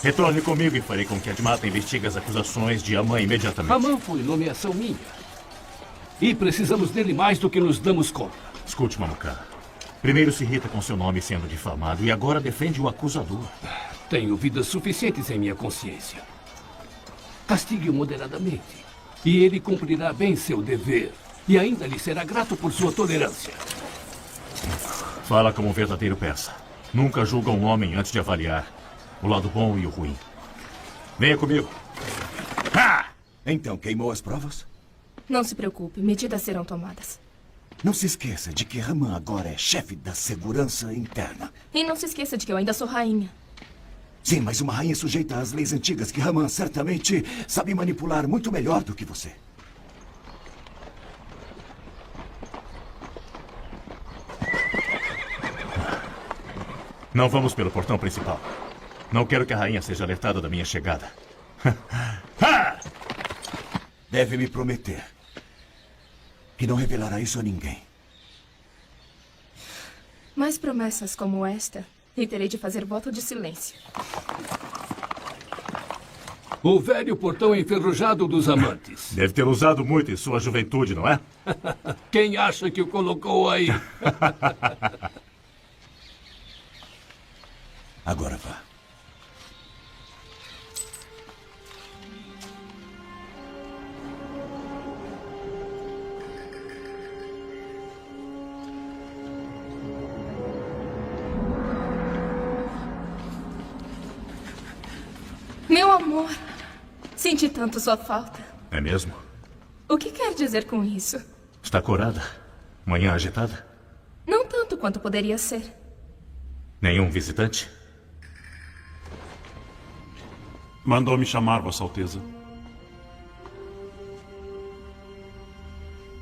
Retorne comigo e farei com que Admata investigue as acusações de Amã imediatamente. Amã foi nomeação minha. E precisamos dele mais do que nos damos conta. Escute, Memucan. Primeiro se irrita com seu nome sendo difamado e agora defende o acusador. Tenho vidas suficientes em minha consciência. Castigue-o moderadamente. E ele cumprirá bem seu dever. E ainda lhe será grato por sua tolerância. Fala como um verdadeiro persa. Nunca julga um homem antes de avaliar o lado bom e o ruim. Venha comigo. Ha! Então, queimou as provas? Não se preocupe, medidas serão tomadas. Não se esqueça de que Ramã agora é chefe da segurança interna. E não se esqueça de que eu ainda sou rainha. Sim, mas uma rainha sujeita às leis antigas que Ramã certamente sabe manipular muito melhor do que você. Não vamos pelo portão principal. Não quero que a rainha seja alertada da minha chegada. Deve me prometer que não revelará isso a ninguém. Mais promessas como esta E terei de fazer voto de silêncio. O velho portão enferrujado dos amantes. Deve ter usado muito em sua juventude, não é? Quem acha que o colocou aí? Agora vá. Meu amor, senti tanto sua falta. É mesmo? O que quer dizer com isso? Está corada? Manhã agitada? Não tanto quanto poderia ser. Nenhum visitante? Mandou me chamar, Vossa Alteza.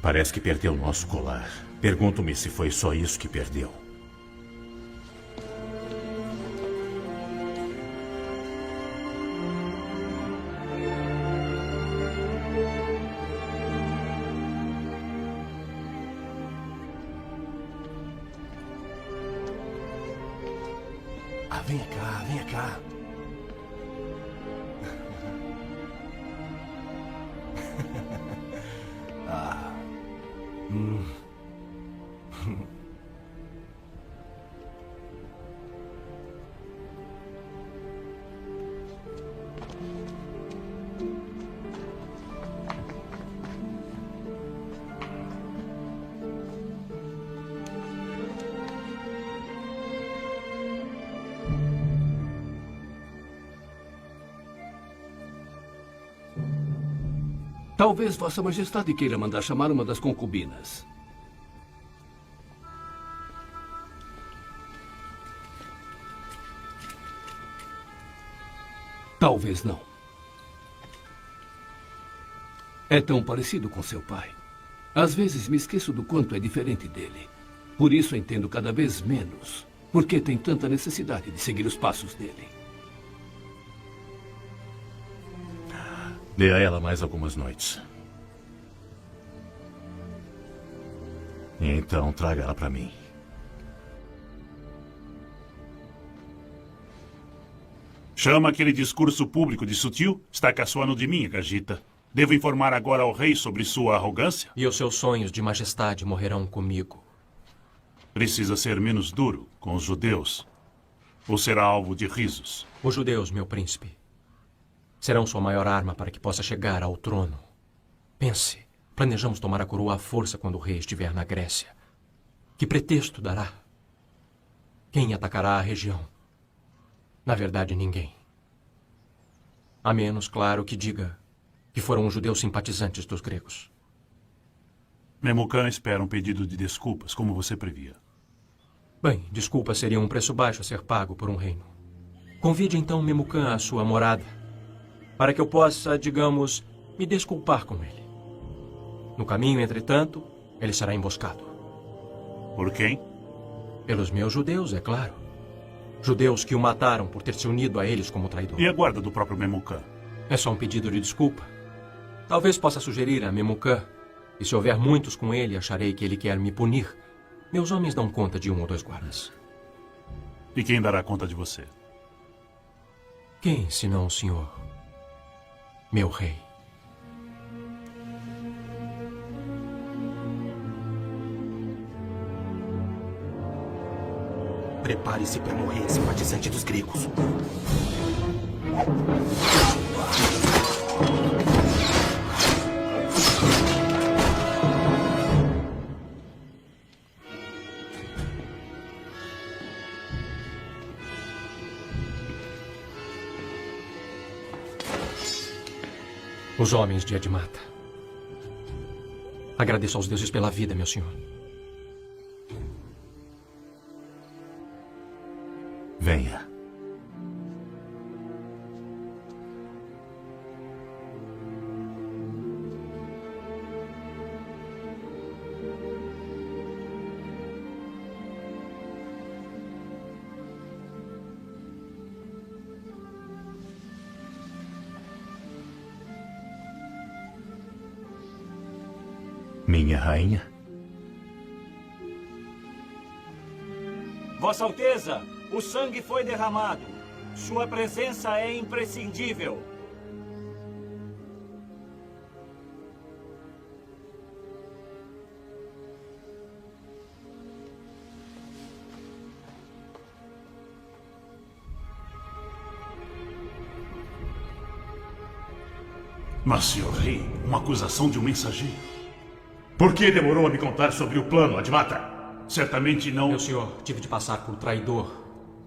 Parece que perdeu o nosso colar. Pergunto-me se foi só isso que perdeu. Vem cá, vem cá. Talvez Vossa Majestade queira mandar chamar uma das concubinas. Talvez não. É tão parecido com seu pai. Às vezes me esqueço do quanto é diferente dele. Por isso entendo cada vez menos por que tem tanta necessidade de seguir os passos dele. Dê a ela mais algumas noites. E então traga ela para mim. Chama aquele discurso público de sutil? Está caçoando de mim, Gagita. Devo informar agora ao rei sobre sua arrogância? E os seus sonhos de majestade morrerão comigo. Precisa ser menos duro com os judeus, ou será alvo de risos? Os judeus, meu príncipe, serão sua maior arma para que possa chegar ao trono. Pense, planejamos tomar a coroa à força quando o rei estiver na Grécia. Que pretexto dará? Quem atacará a região? Na verdade, ninguém. A menos, claro, que diga que foram os judeus simpatizantes dos gregos. Memucan espera um pedido de desculpas, como você previa. Bem, desculpas seriam um preço baixo a ser pago por um reino. Convide então Memucan à sua morada, para que eu possa, digamos, me desculpar com ele. No caminho, entretanto, ele será emboscado. Por quem? Pelos meus judeus, é claro. Judeus que o mataram por ter se unido a eles como traidor. E a guarda do próprio Memucan? É só um pedido de desculpa. Talvez possa sugerir a Memucan, e se houver muitos com ele, acharei que ele quer me punir. Meus homens dão conta de 1 ou 2 guardas. E quem dará conta de você? Quem, senão o senhor? Meu rei. Prepare-se para morrer, simpatizante dos gregos. Os homens de Admata. Agradeço aos deuses pela vida, meu senhor. Venha. Minha rainha? Vossa Alteza, O sangue foi derramado. Sua presença é imprescindível. Mas, senhor rei, uma acusação de um mensageiro. Por que demorou a me contar sobre o plano, Admata? Certamente não... Meu senhor, tive de passar por traidor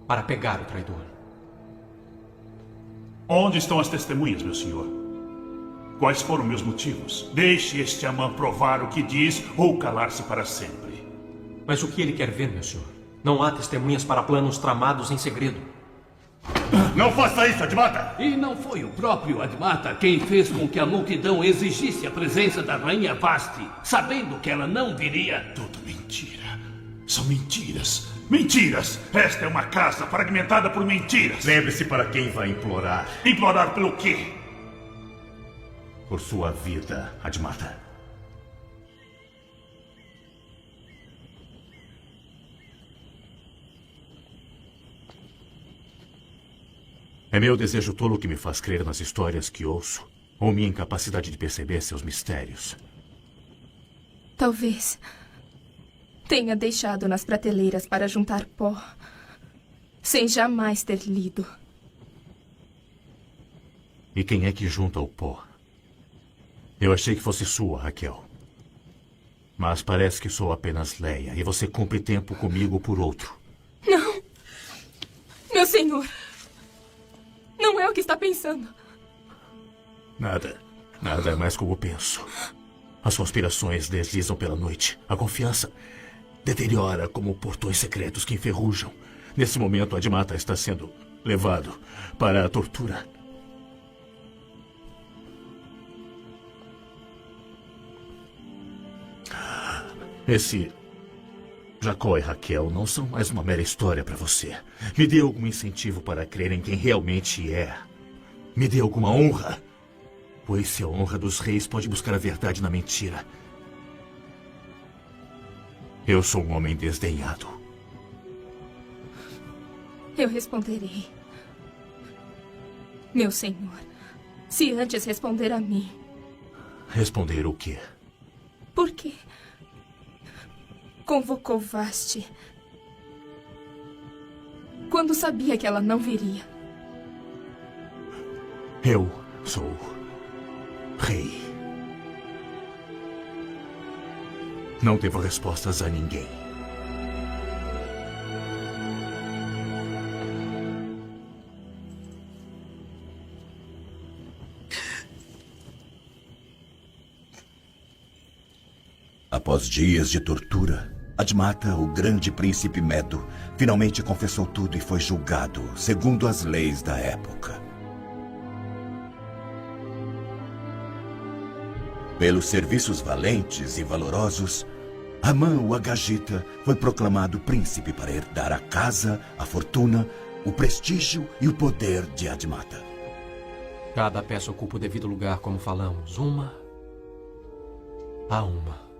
para pegar o traidor. Onde estão as testemunhas, meu senhor? Quais foram meus motivos? Deixe este Amã provar o que diz ou calar-se para sempre. Mas o que ele quer ver, meu senhor? Não há testemunhas para planos tramados em segredo. Não faça isso, Admata! E não foi o próprio Admata quem fez com que a multidão exigisse a presença da rainha Vasti, sabendo que ela não viria? Tudo mentira. São mentiras. Mentiras! Esta é uma casa fragmentada por mentiras. Lembre-se para quem vai implorar. Implorar pelo quê? Por sua vida, Admata. É meu desejo tolo que me faz crer nas histórias que ouço, ou minha incapacidade de perceber seus mistérios. Talvez tenha deixado nas prateleiras para juntar pó, sem jamais ter lido. E quem é que junta o pó? Eu achei que fosse sua, Raquel. Mas parece que sou apenas Leia, e você cumpre tempo comigo por outro. Não! Meu senhor! Não é o que está pensando. Nada é mais como penso. As conspirações deslizam pela noite. A confiança deteriora como portões secretos que enferrujam. Nesse momento, Admata está sendo levado para a tortura. Esse Jacó e Raquel não são mais uma mera história para você. Me dê algum incentivo para crer em quem realmente é. Me dê alguma honra. Pois se a honra dos reis pode buscar a verdade na mentira. Eu sou um homem desdenhado. Eu responderei. Meu senhor, se antes responder a mim. Responder o quê? Por quê? Convocou Vasti quando sabia que ela não viria. Eu sou rei. Não devo respostas a ninguém. Após dias de tortura, Admata, o grande príncipe Medo, finalmente confessou tudo e foi julgado segundo as leis da época. Pelos serviços valentes e valorosos, Amã, o Agagita, foi proclamado príncipe para herdar a casa, a fortuna, o prestígio e o poder de Admata. Cada peça ocupa o devido lugar, como falamos, uma a uma.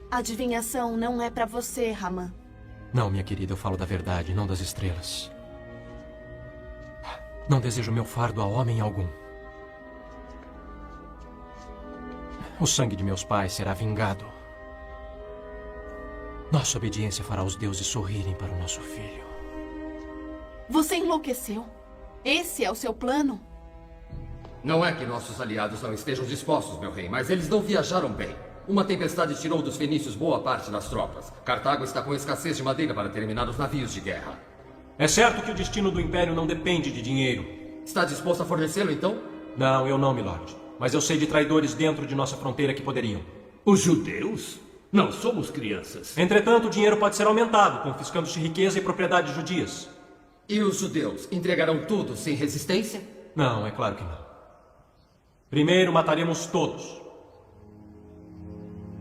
A adivinhação não é pra você, Ramã. Não, minha querida, eu falo da verdade, não das estrelas. Não desejo meu fardo a homem algum. O sangue de meus pais será vingado. Nossa obediência fará os deuses sorrirem para o nosso filho. Você enlouqueceu? Esse é o seu plano? Não é que nossos aliados não estejam dispostos, meu rei, mas eles não viajaram bem. Uma tempestade tirou dos fenícios boa parte das tropas. Cartago está com escassez de madeira para terminar os navios de guerra. É certo que o destino do Império não depende de dinheiro. Está disposto a fornecê-lo, então? Não, eu não, milord. Mas eu sei de traidores dentro de nossa fronteira que poderiam. Os judeus? Não somos crianças. Entretanto, o dinheiro pode ser aumentado, confiscando-se riqueza e propriedades judias. E os judeus entregarão tudo sem resistência? Não, é claro que não. Primeiro mataremos todos.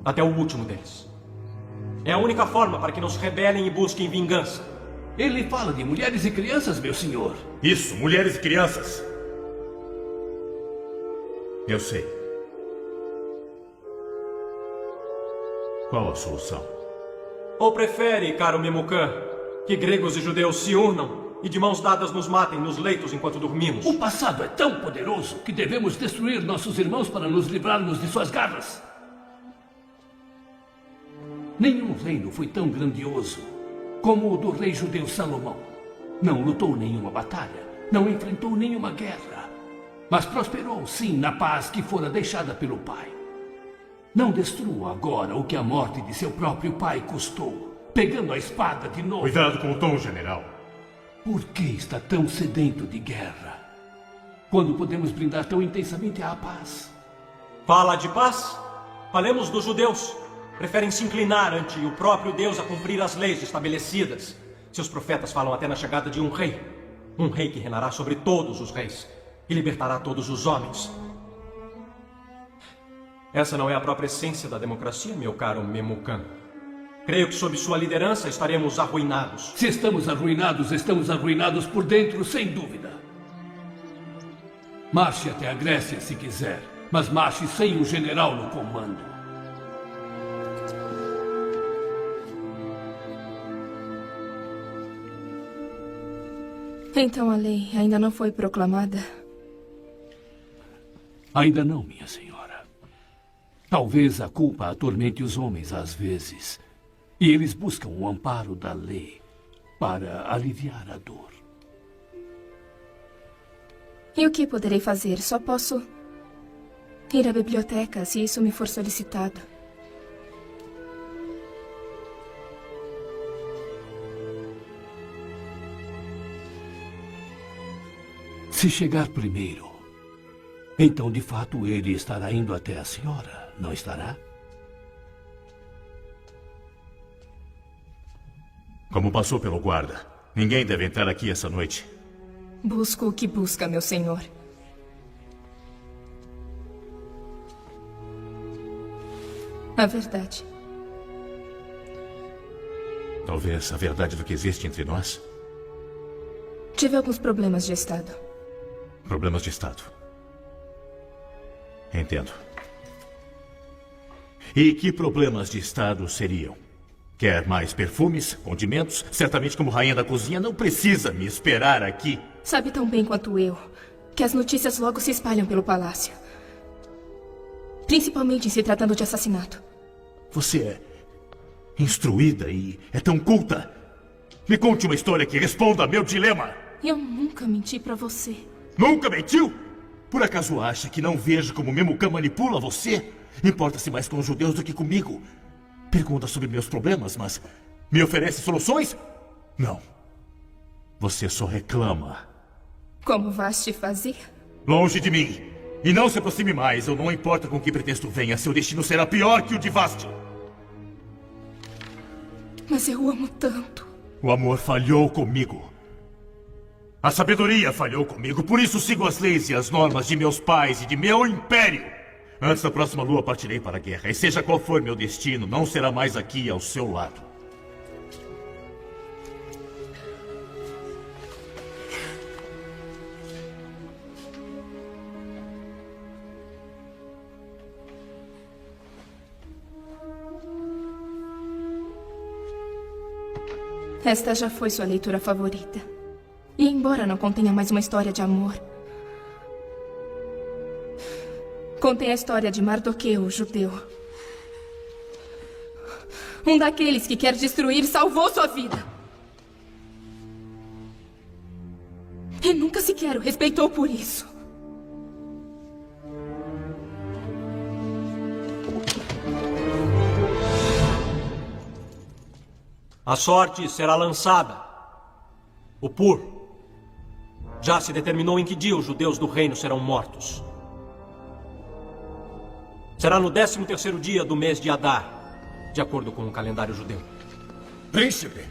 Até o último deles. É a única forma para que não se rebelem e busquem vingança. Ele fala de mulheres e crianças, meu senhor. Isso, mulheres e crianças. Eu sei. Qual a solução? Ou prefere, caro Memucan, Que gregos e judeus se unam e de mãos dadas nos matem nos leitos enquanto dormimos. O passado é tão poderoso que devemos destruir nossos irmãos para nos livrarmos de suas garras. Nenhum reino foi tão grandioso como o do rei judeu Salomão. Não lutou nenhuma batalha, não enfrentou nenhuma guerra, mas prosperou sim na paz que fora deixada pelo pai. Não destrua agora o que a morte de seu próprio pai custou, pegando a espada de novo. Cuidado com o tom, general. Por que está tão sedento de guerra, quando podemos brindar tão intensamente à paz? Fala de paz? Falemos dos judeus. Preferem se inclinar ante o próprio Deus a cumprir as leis estabelecidas. Seus profetas falam até na chegada de um rei que reinará sobre todos os reis e libertará todos os homens. Essa não é a própria essência da democracia, meu caro Memucan. Creio que sob sua liderança estaremos arruinados. Se estamos arruinados por dentro, sem dúvida. Marche até a Grécia se quiser, mas marche sem um general no comando. Então a lei ainda não foi proclamada? Ainda não, minha senhora. Talvez a culpa atormente os homens às vezes. E eles buscam o amparo da lei para aliviar a dor. E o que poderei fazer? Só posso ir à biblioteca se isso me for solicitado. Se chegar primeiro, então de fato ele estará indo até a senhora, não estará? Como passou pelo guarda, ninguém deve entrar aqui essa noite. Busco o que busca, meu senhor. A verdade. Talvez a verdade do que existe entre nós. Tive alguns problemas de estado. Problemas de estado. Entendo. E que problemas de estado seriam? Quer mais perfumes, condimentos? Certamente, como rainha da cozinha, não precisa me esperar aqui. Sabe tão bem quanto eu que as notícias logo se espalham pelo palácio. Principalmente em se tratando de assassinato. Você é instruída e é tão culta. Me conte uma história que responda a meu dilema. Eu nunca menti pra você. Nunca mentiu? Por acaso acha que não vejo como Memucan manipula você? Importa-se mais com os judeus do que comigo. Pergunta sobre meus problemas, mas me oferece soluções? Não. Você só reclama. Como vais te fazer? Longe de mim. E não se aproxime mais, ou não importa com que pretexto venha, seu destino será pior que o de Vasti. Mas eu o amo tanto. O amor falhou comigo. A sabedoria falhou comigo, por isso sigo as leis e as normas de meus pais e de meu império. Antes da próxima lua partirei para a guerra, e seja qual for meu destino, não será mais aqui ao seu lado. Esta já foi sua leitura favorita. E embora não contenha mais uma história de amor, contém a história de Mardoqueu, o judeu. Um daqueles que quer destruir salvou sua vida. E nunca sequer o respeitou por isso. A sorte será lançada. O Pur. Já se determinou em que dia os judeus do reino serão mortos. Será no 13º dia do mês de Adar, de acordo com o calendário judeu. Príncipe!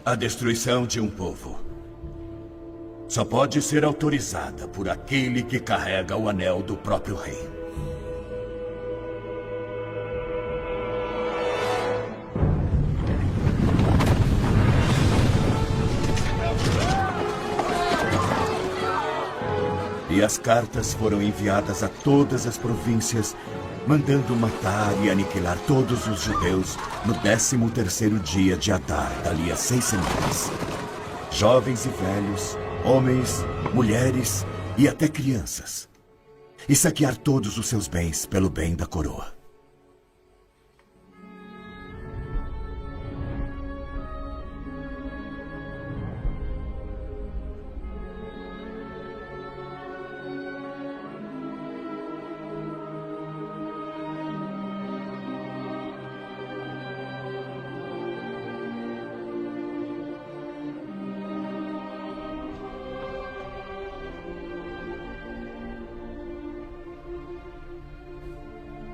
A destruição de um povo só pode ser autorizada por aquele que carrega o anel do próprio rei. E as cartas foram enviadas a todas as províncias mandando matar e aniquilar todos os judeus no 13º dia de Adar, dali a 6 semanas. Jovens e velhos, homens, mulheres e até crianças. E saquear todos os seus bens pelo bem da coroa.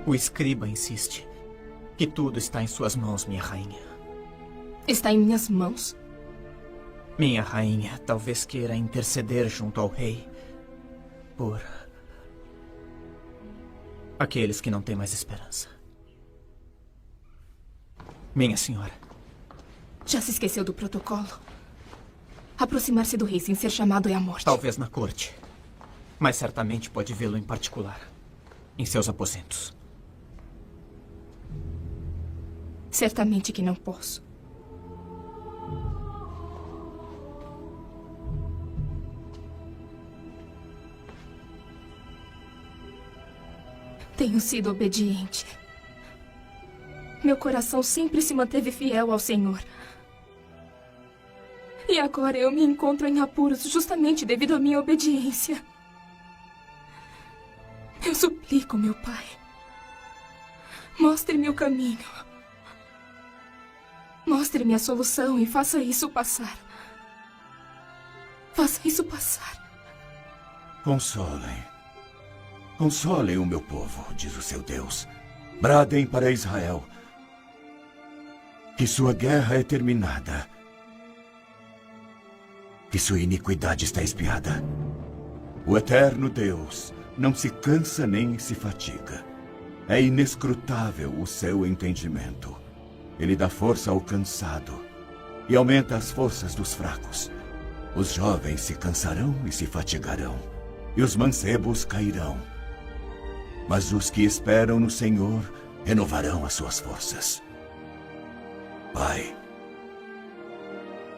O escriba insiste que tudo está em suas mãos, minha rainha. Está em minhas mãos? Minha rainha talvez queira interceder junto ao rei por aqueles que não têm mais esperança. Minha senhora. Já se esqueceu do protocolo? Aproximar-se do rei sem ser chamado é a morte. Talvez na corte. Mas certamente pode vê-lo em particular. Em seus aposentos. Certamente que não posso. Tenho sido obediente. Meu coração sempre se manteve fiel ao Senhor. E agora eu me encontro em apuros justamente devido à minha obediência. Eu suplico, meu pai. Mostre-me o caminho. Mostre-me a solução e faça isso passar. Faça isso passar. Consolem. Consolem o meu povo, diz o seu Deus. Bradem para Israel que sua guerra é terminada. Que sua iniquidade está expiada. O eterno Deus não se cansa nem se fatiga. É inescrutável o seu entendimento. Ele dá força ao cansado e aumenta as forças dos fracos. Os jovens se cansarão e se fatigarão, e os mancebos cairão. Mas os que esperam no Senhor renovarão as suas forças. Pai,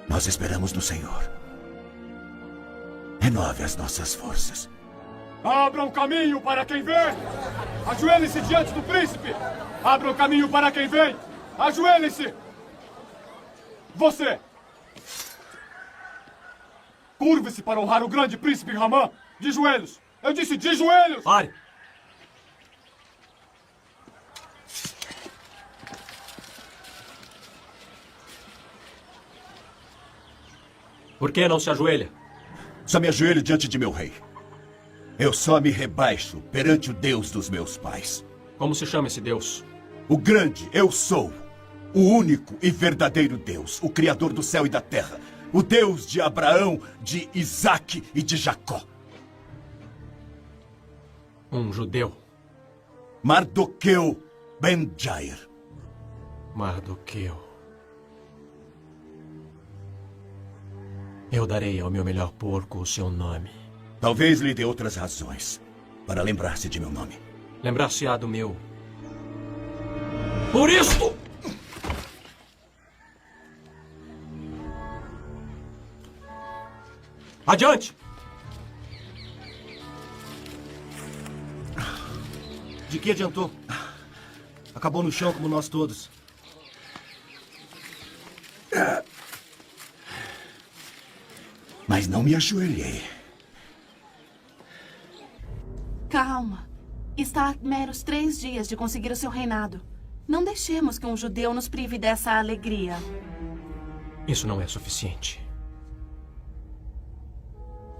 nós esperamos no Senhor. Renove as nossas forças. Abra um caminho para quem vem! Ajoelhe-se diante do príncipe! Abra um caminho para quem vem! Ajoelhe-se! Você! Curve-se para honrar o grande príncipe Ramã! De joelhos! Eu disse de joelhos! Pare! Por que não se ajoelha? Só me ajoelho diante de meu rei. Eu só me rebaixo perante o Deus dos meus pais. Como se chama esse Deus? O grande eu sou. O único e verdadeiro Deus. O Criador do céu e da terra. O Deus de Abraão, de Isaque e de Jacó. Um judeu. Mardoqueu ben Jair. Mardoqueu. Eu darei ao meu melhor porco o seu nome. Talvez lhe dê outras razões para lembrar-se de meu nome. Lembrar-se-á do meu. Por isto! Adiante! De que adiantou? Acabou no chão como nós todos. Mas não me ajoelhei. Calma. Está a meros 3 dias de conseguir o seu reinado. Não deixemos que um judeu nos prive dessa alegria. Isso não é suficiente.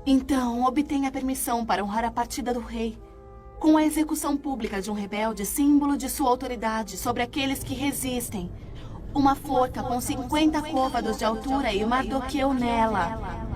Então, obtenha permissão para honrar a partida do rei. Com a execução pública de um rebelde, símbolo de sua autoridade sobre aqueles que resistem. Uma forca com 50 côvados de altura e Mardoqueu nela.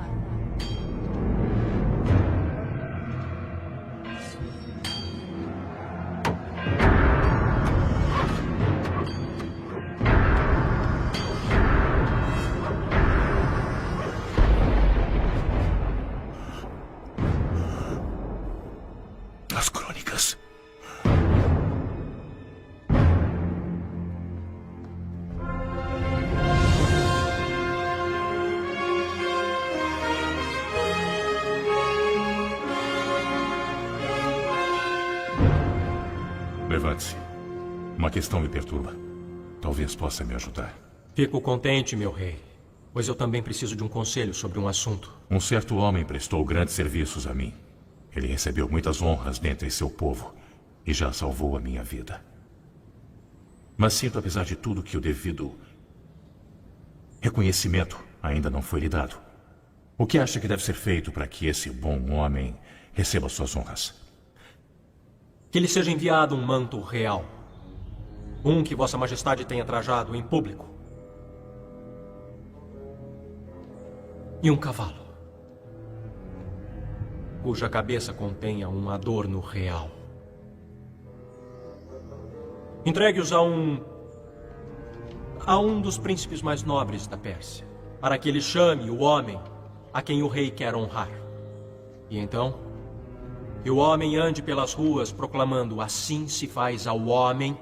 As crônicas. Levante-se. Uma questão me perturba. Talvez possa me ajudar. Fico contente, meu rei, pois eu também preciso de um conselho sobre um assunto. Um certo homem prestou grandes serviços a mim. Ele recebeu muitas honras dentre seu povo e já salvou a minha vida. Mas sinto, apesar de tudo, que o devido reconhecimento ainda não foi lhe dado. O que acha que deve ser feito para que esse bom homem receba suas honras? Que lhe seja enviado um manto real. Um que Vossa Majestade tenha trajado em público. E um cavalo, cuja cabeça contenha um adorno real. Entregue-os a um dos príncipes mais nobres da Pérsia, para que ele chame o homem a quem o rei quer honrar. E então, que o homem ande pelas ruas proclamando: assim se faz ao homem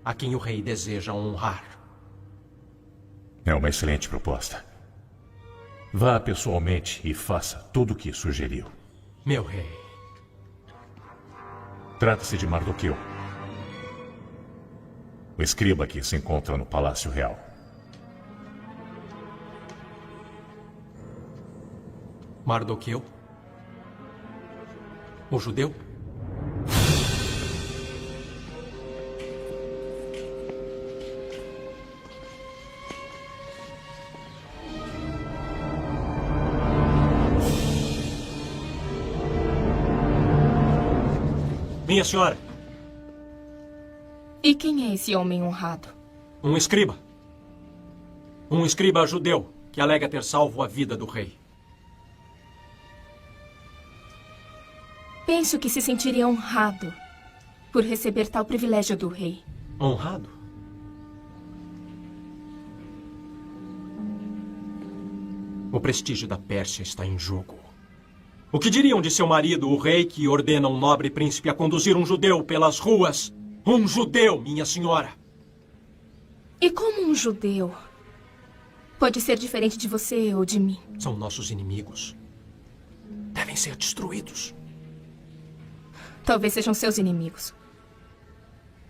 a quem o rei deseja honrar. É uma excelente proposta. Vá pessoalmente e faça tudo o que sugeriu. Meu rei. Trata-se de Mardoqueu, o escriba que se encontra no Palácio Real. Mardoqueu? O judeu? Minha senhora. E quem é esse homem honrado? Um escriba. Um escriba judeu que alega ter salvo a vida do rei. Penso que se sentiria honrado por receber tal privilégio do rei. Honrado? O prestígio da Pérsia está em jogo. O que diriam de seu marido, o rei, que ordena um nobre príncipe a conduzir um judeu pelas ruas? Um judeu, minha senhora! E como um judeu pode ser diferente de você ou de mim? São nossos inimigos. Devem ser destruídos. Talvez sejam seus inimigos,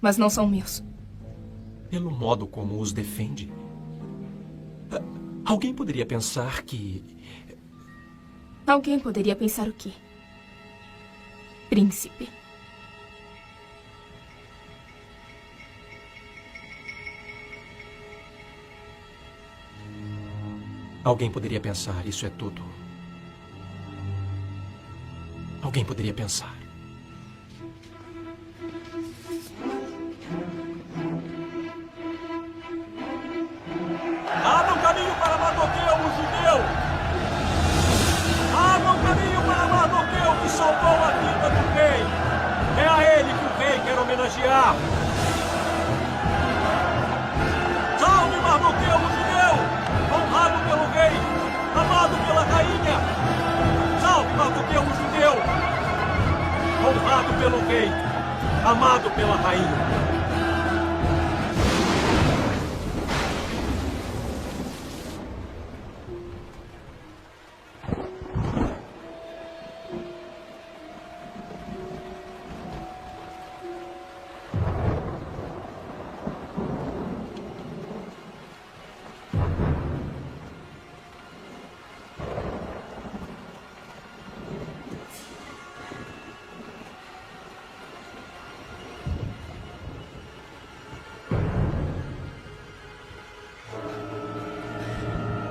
mas não são meus. Pelo modo como os defende. Alguém poderia pensar que... Alguém poderia pensar o quê? Príncipe. Alguém poderia pensar, isso é tudo. Alguém poderia pensar. Abra um caminho para Mardoqueu, o judeu! Abra um caminho para Mardoqueu, que salvou a vida do rei! É a ele que o rei quer homenagear! Salve Mardoqueu, o judeu! Honrado pelo rei! Amado pela rainha! Salve Mardoqueu, o judeu! Honrado pelo rei! Amado pela rainha!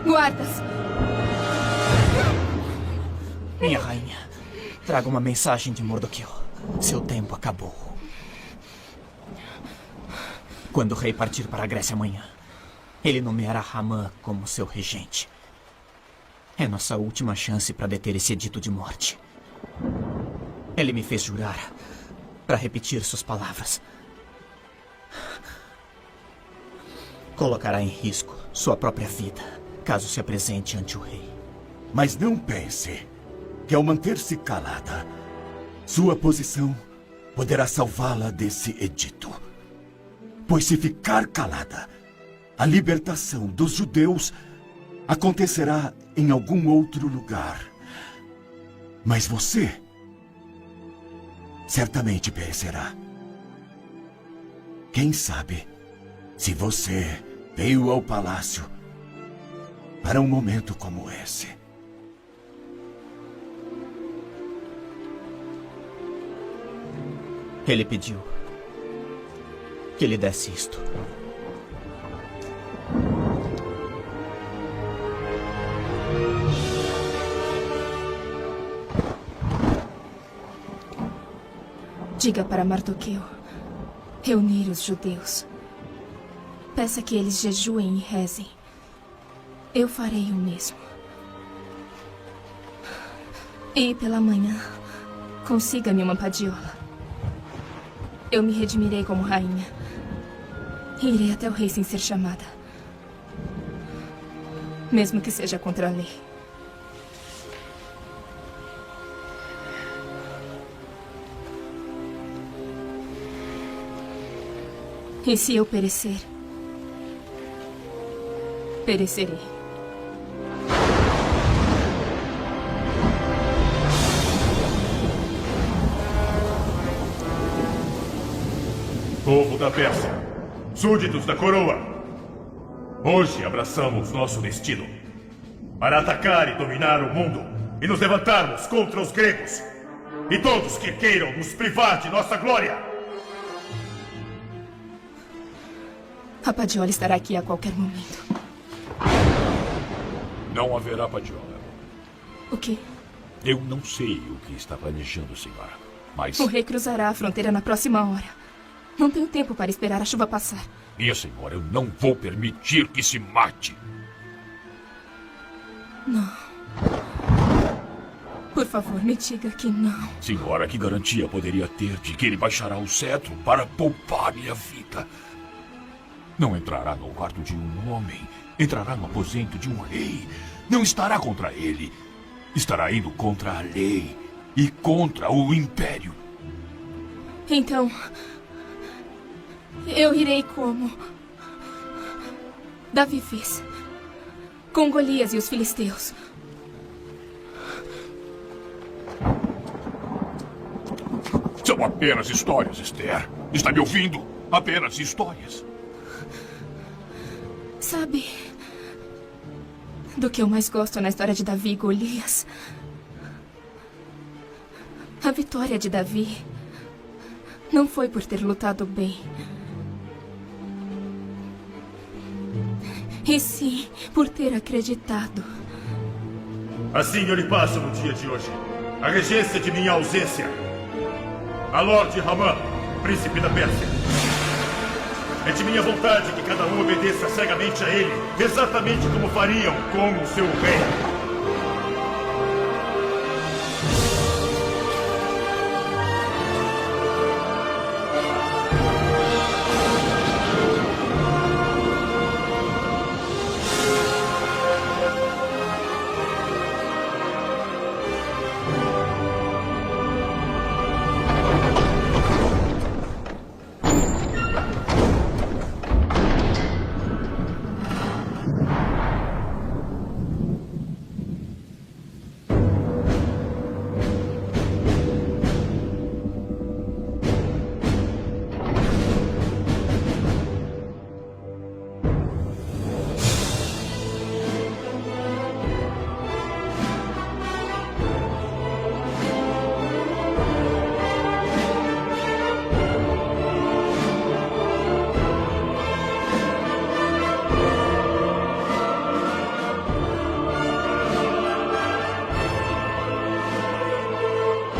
Guardas! Minha rainha, traga uma mensagem de Mardoqueu. Seu tempo acabou. Quando o rei partir para a Grécia amanhã, ele nomeará Hamã como seu regente. É nossa última chance para deter esse edito de morte. Ele me fez jurar para repetir suas palavras. Colocará em risco sua própria vida, caso se apresente ante o rei. Mas não pense que, ao manter-se calada, sua posição poderá salvá-la desse edito. Pois se ficar calada, a libertação dos judeus acontecerá em algum outro lugar. Mas você certamente perecerá. Quem sabe se você veio ao palácio para um momento como esse. Ele pediu que lhe desse isto. Diga para Mardoqueu reunir os judeus. Peça que eles jejuem e rezem. Eu farei o mesmo. E pela manhã, consiga-me uma padiola. Eu me redimirei como rainha. E irei até o rei sem ser chamada. Mesmo que seja contra a lei. E se eu perecer, perecerei. Povo da Pérsia, súditos da coroa, hoje abraçamos nosso destino para atacar e dominar o mundo e nos levantarmos contra os gregos e todos que queiram nos privar de nossa glória. A padiola estará aqui a qualquer momento. Não haverá padiola. O quê? Eu não sei o que está planejando, senhora, mas... O rei cruzará a fronteira na próxima hora. Não tenho tempo para esperar a chuva passar. Minha senhora, eu não vou permitir que se mate. Não. Por favor, me diga que não. Senhora, que garantia poderia ter de que ele baixará o cetro para poupar minha vida? Não entrará no quarto de um homem. Entrará no aposento de um rei. Não estará contra ele. Estará indo contra a lei e contra o império. Então, eu irei como Davi fez com Golias e os filisteus. São apenas histórias, Esther. Está me ouvindo? Apenas histórias. Sabe do que eu mais gosto na história de Davi e Golias? A vitória de Davi não foi por ter lutado bem, e sim por ter acreditado. Assim eu lhe passo no dia de hoje a regência de minha ausência a Lorde Ramã, príncipe da Pérsia. É de minha vontade que cada um obedeça cegamente a ele, exatamente como fariam com o seu rei.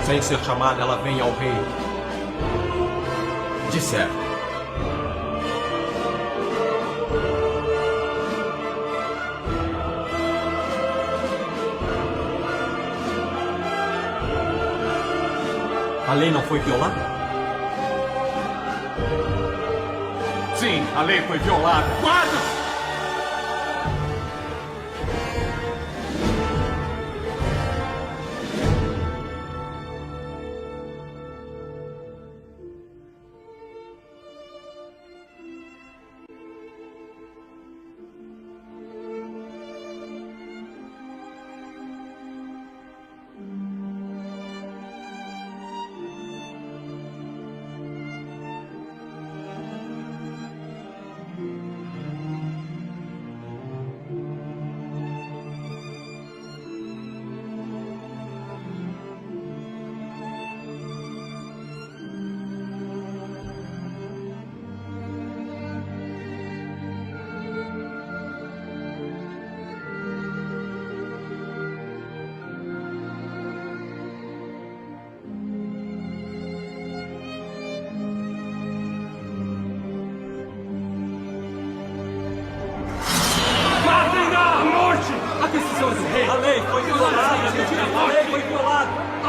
Sem ser chamada, ela vem ao rei. De certo. A lei não foi violada? Sim, a lei foi violada. Guardas!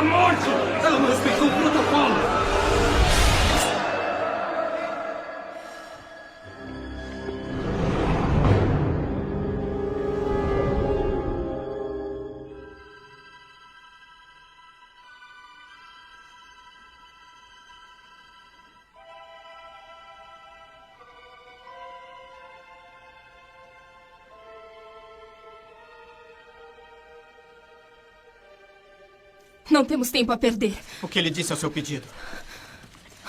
morte! Ela não respeitou o protocolo! Não temos tempo a perder. O que ele disse ao seu pedido?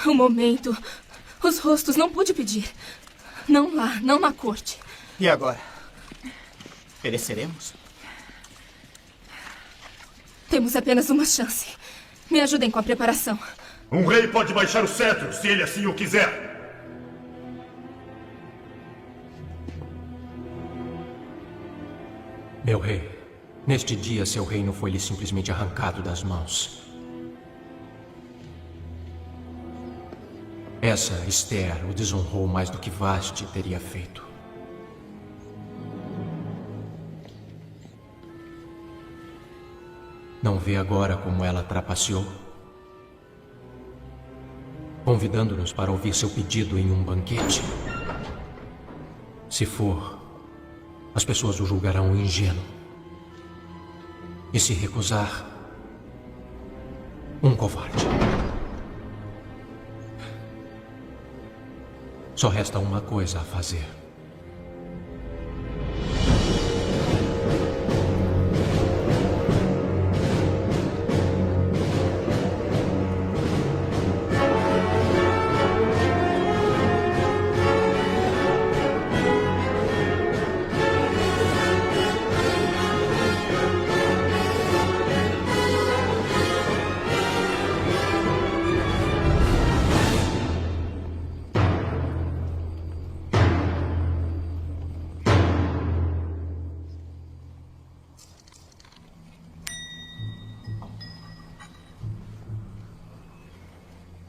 O momento, os rostos, não pude pedir. Não lá, não na corte. E agora? Pereceremos? Temos apenas uma chance. Me ajudem com a preparação. Um rei pode baixar o cetro, se ele assim o quiser. Meu rei, neste dia seu reino foi-lhe simplesmente arrancado das mãos. Essa Esther o desonrou mais do que Vashti teria feito. Não vê agora como ela trapaceou? Convidando-nos para ouvir seu pedido em um banquete. Se for, as pessoas o julgarão ingênuo. E se recusar, um covarde. Só resta uma coisa a fazer.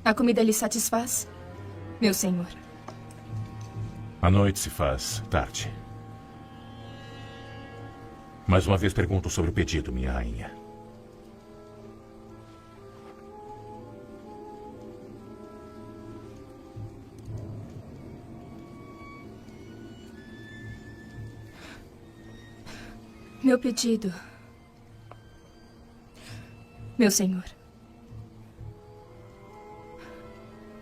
A comida lhe satisfaz, meu senhor? A noite se faz tarde. Mais uma vez pergunto sobre o pedido, minha rainha. Meu pedido, meu senhor,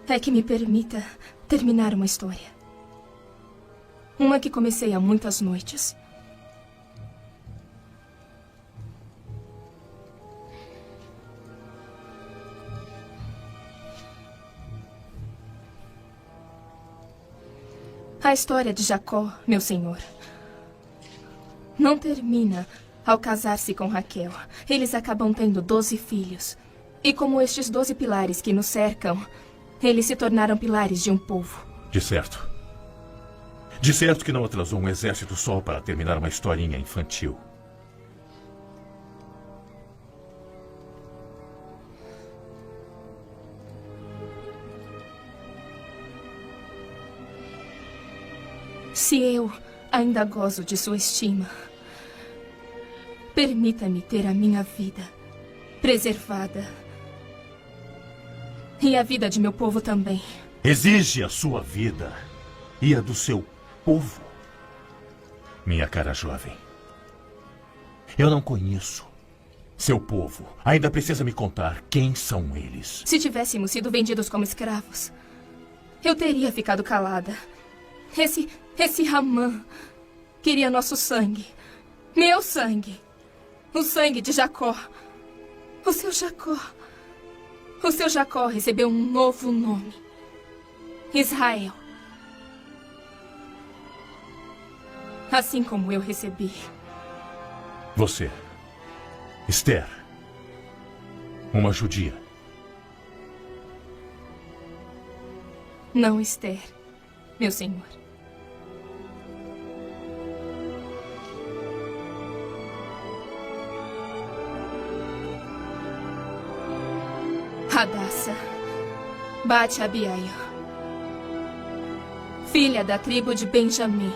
é que me permita terminar uma história. Uma que comecei há muitas noites. A história de Jacó, meu senhor, não termina ao casar-se com Raquel. Eles acabam tendo 12 filhos. E como estes 12 pilares que nos cercam, eles se tornaram pilares de um povo. De certo. De certo que não atrasou um exército só para terminar uma historinha infantil. Se eu ainda gozo de sua estima, permita-me ter a minha vida preservada. E a vida de meu povo também. Exige a sua vida e a do seu povo. Minha cara jovem, eu não conheço seu povo. Ainda precisa me contar quem são eles. Se tivéssemos sido vendidos como escravos, eu teria ficado calada. Esse Ramã queria nosso sangue. Meu sangue. O sangue de Jacó. O seu Jacó. O seu Jacó recebeu um novo nome. Israel. Assim como eu recebi. Você, Esther, uma judia. Não, Esther, meu senhor. Hadassah Bat Abiail, filha da tribo de Benjamim,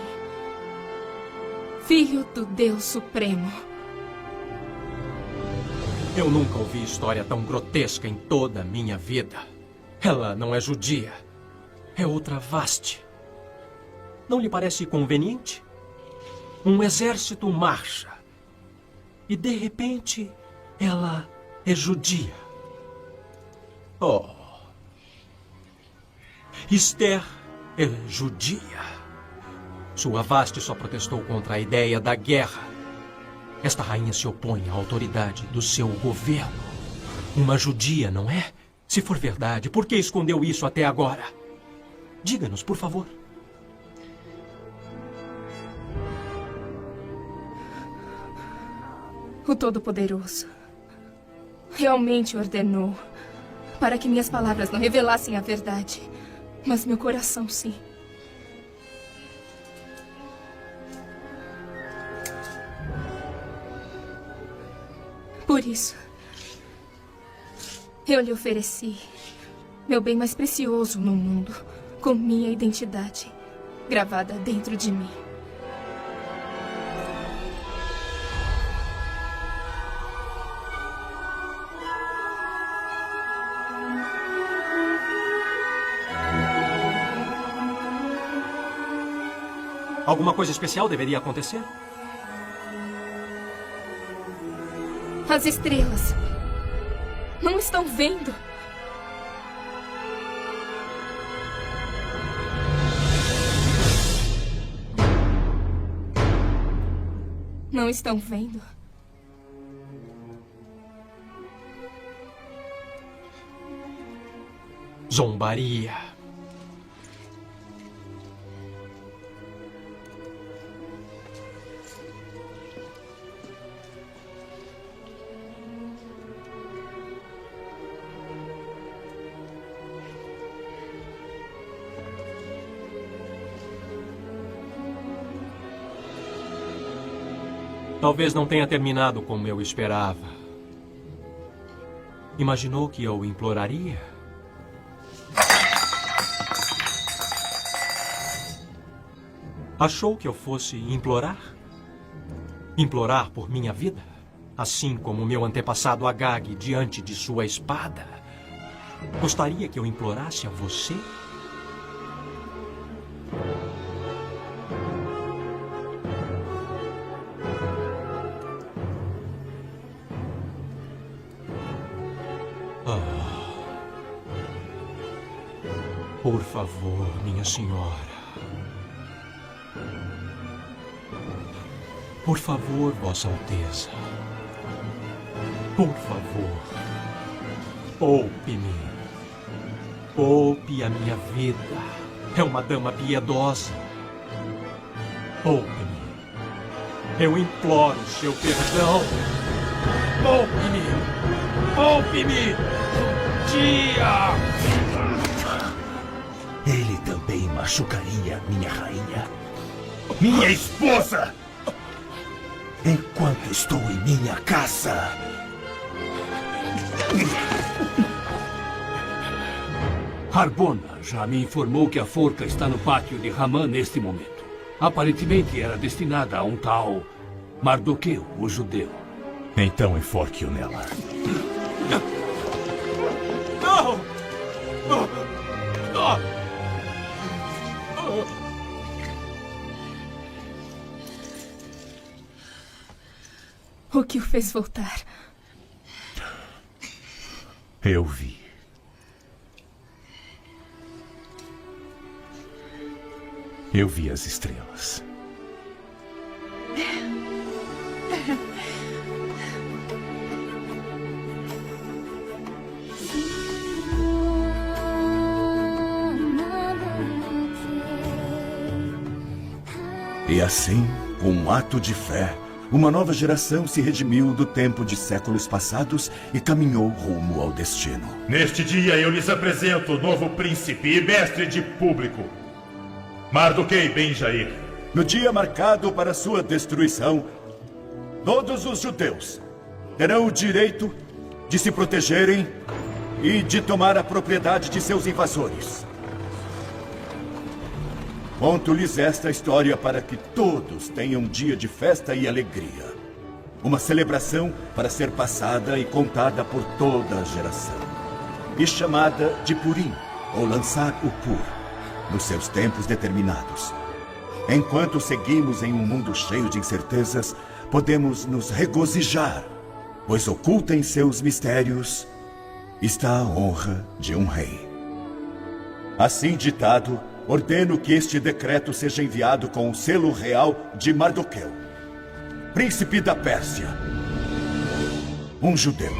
filho do Deus Supremo. Eu nunca ouvi história tão grotesca em toda a minha vida. Ela não é judia. É outra Vasti. Não lhe parece conveniente? Um exército marcha. E, de repente, ela é judia. Oh. Esther é judia. Sua Vasti só protestou contra a ideia da guerra. Esta rainha se opõe à autoridade do seu governo. Uma judia, não é? Se for verdade, por que escondeu isso até agora? Diga-nos, por favor. O Todo-Poderoso realmente ordenou para que minhas palavras não revelassem a verdade, mas meu coração, sim. Por isso, eu lhe ofereci meu bem mais precioso no mundo, com minha identidade gravada dentro de mim. Alguma coisa especial deveria acontecer? As estrelas não estão vendo. Não estão vendo? Zombaria. Talvez não tenha terminado como eu esperava. Imaginou que eu imploraria? Achou que eu fosse implorar? Implorar por minha vida? Assim como meu antepassado Agag diante de sua espada? Gostaria que eu implorasse a você? Por favor, minha senhora. Por favor, Vossa Alteza. Por favor. Poupe-me. Poupe a minha vida. É uma dama piedosa. Poupe-me. Eu imploro seu perdão. Poupe-me. Poupe-me. Dia! Ele também machucaria minha rainha, minha esposa, enquanto estou em minha casa. Harbona já me informou que a forca está no pátio de Haman neste momento. Aparentemente era destinada a um tal Mardoqueu, o judeu. Então enforque-o nela. Não! O que o fez voltar? Eu vi. Eu vi as estrelas. E assim, com um ato de fé, uma nova geração se redimiu do tempo de séculos passados e caminhou rumo ao destino. Neste dia eu lhes apresento o novo príncipe e mestre de público, Mardoquei Ben Jair. No dia marcado para sua destruição, todos os judeus terão o direito de se protegerem e de tomar a propriedade de seus invasores. Conto-lhes esta história para que todos tenham um dia de festa e alegria. Uma celebração para ser passada e contada por toda a geração. E chamada de Purim, ou lançar o Pur, nos seus tempos determinados. Enquanto seguimos em um mundo cheio de incertezas, podemos nos regozijar, pois oculta em seus mistérios está a honra de um rei. Assim ditado, ordeno que este decreto seja enviado com o selo real de Mardoqueu, príncipe da Pérsia, um judeu.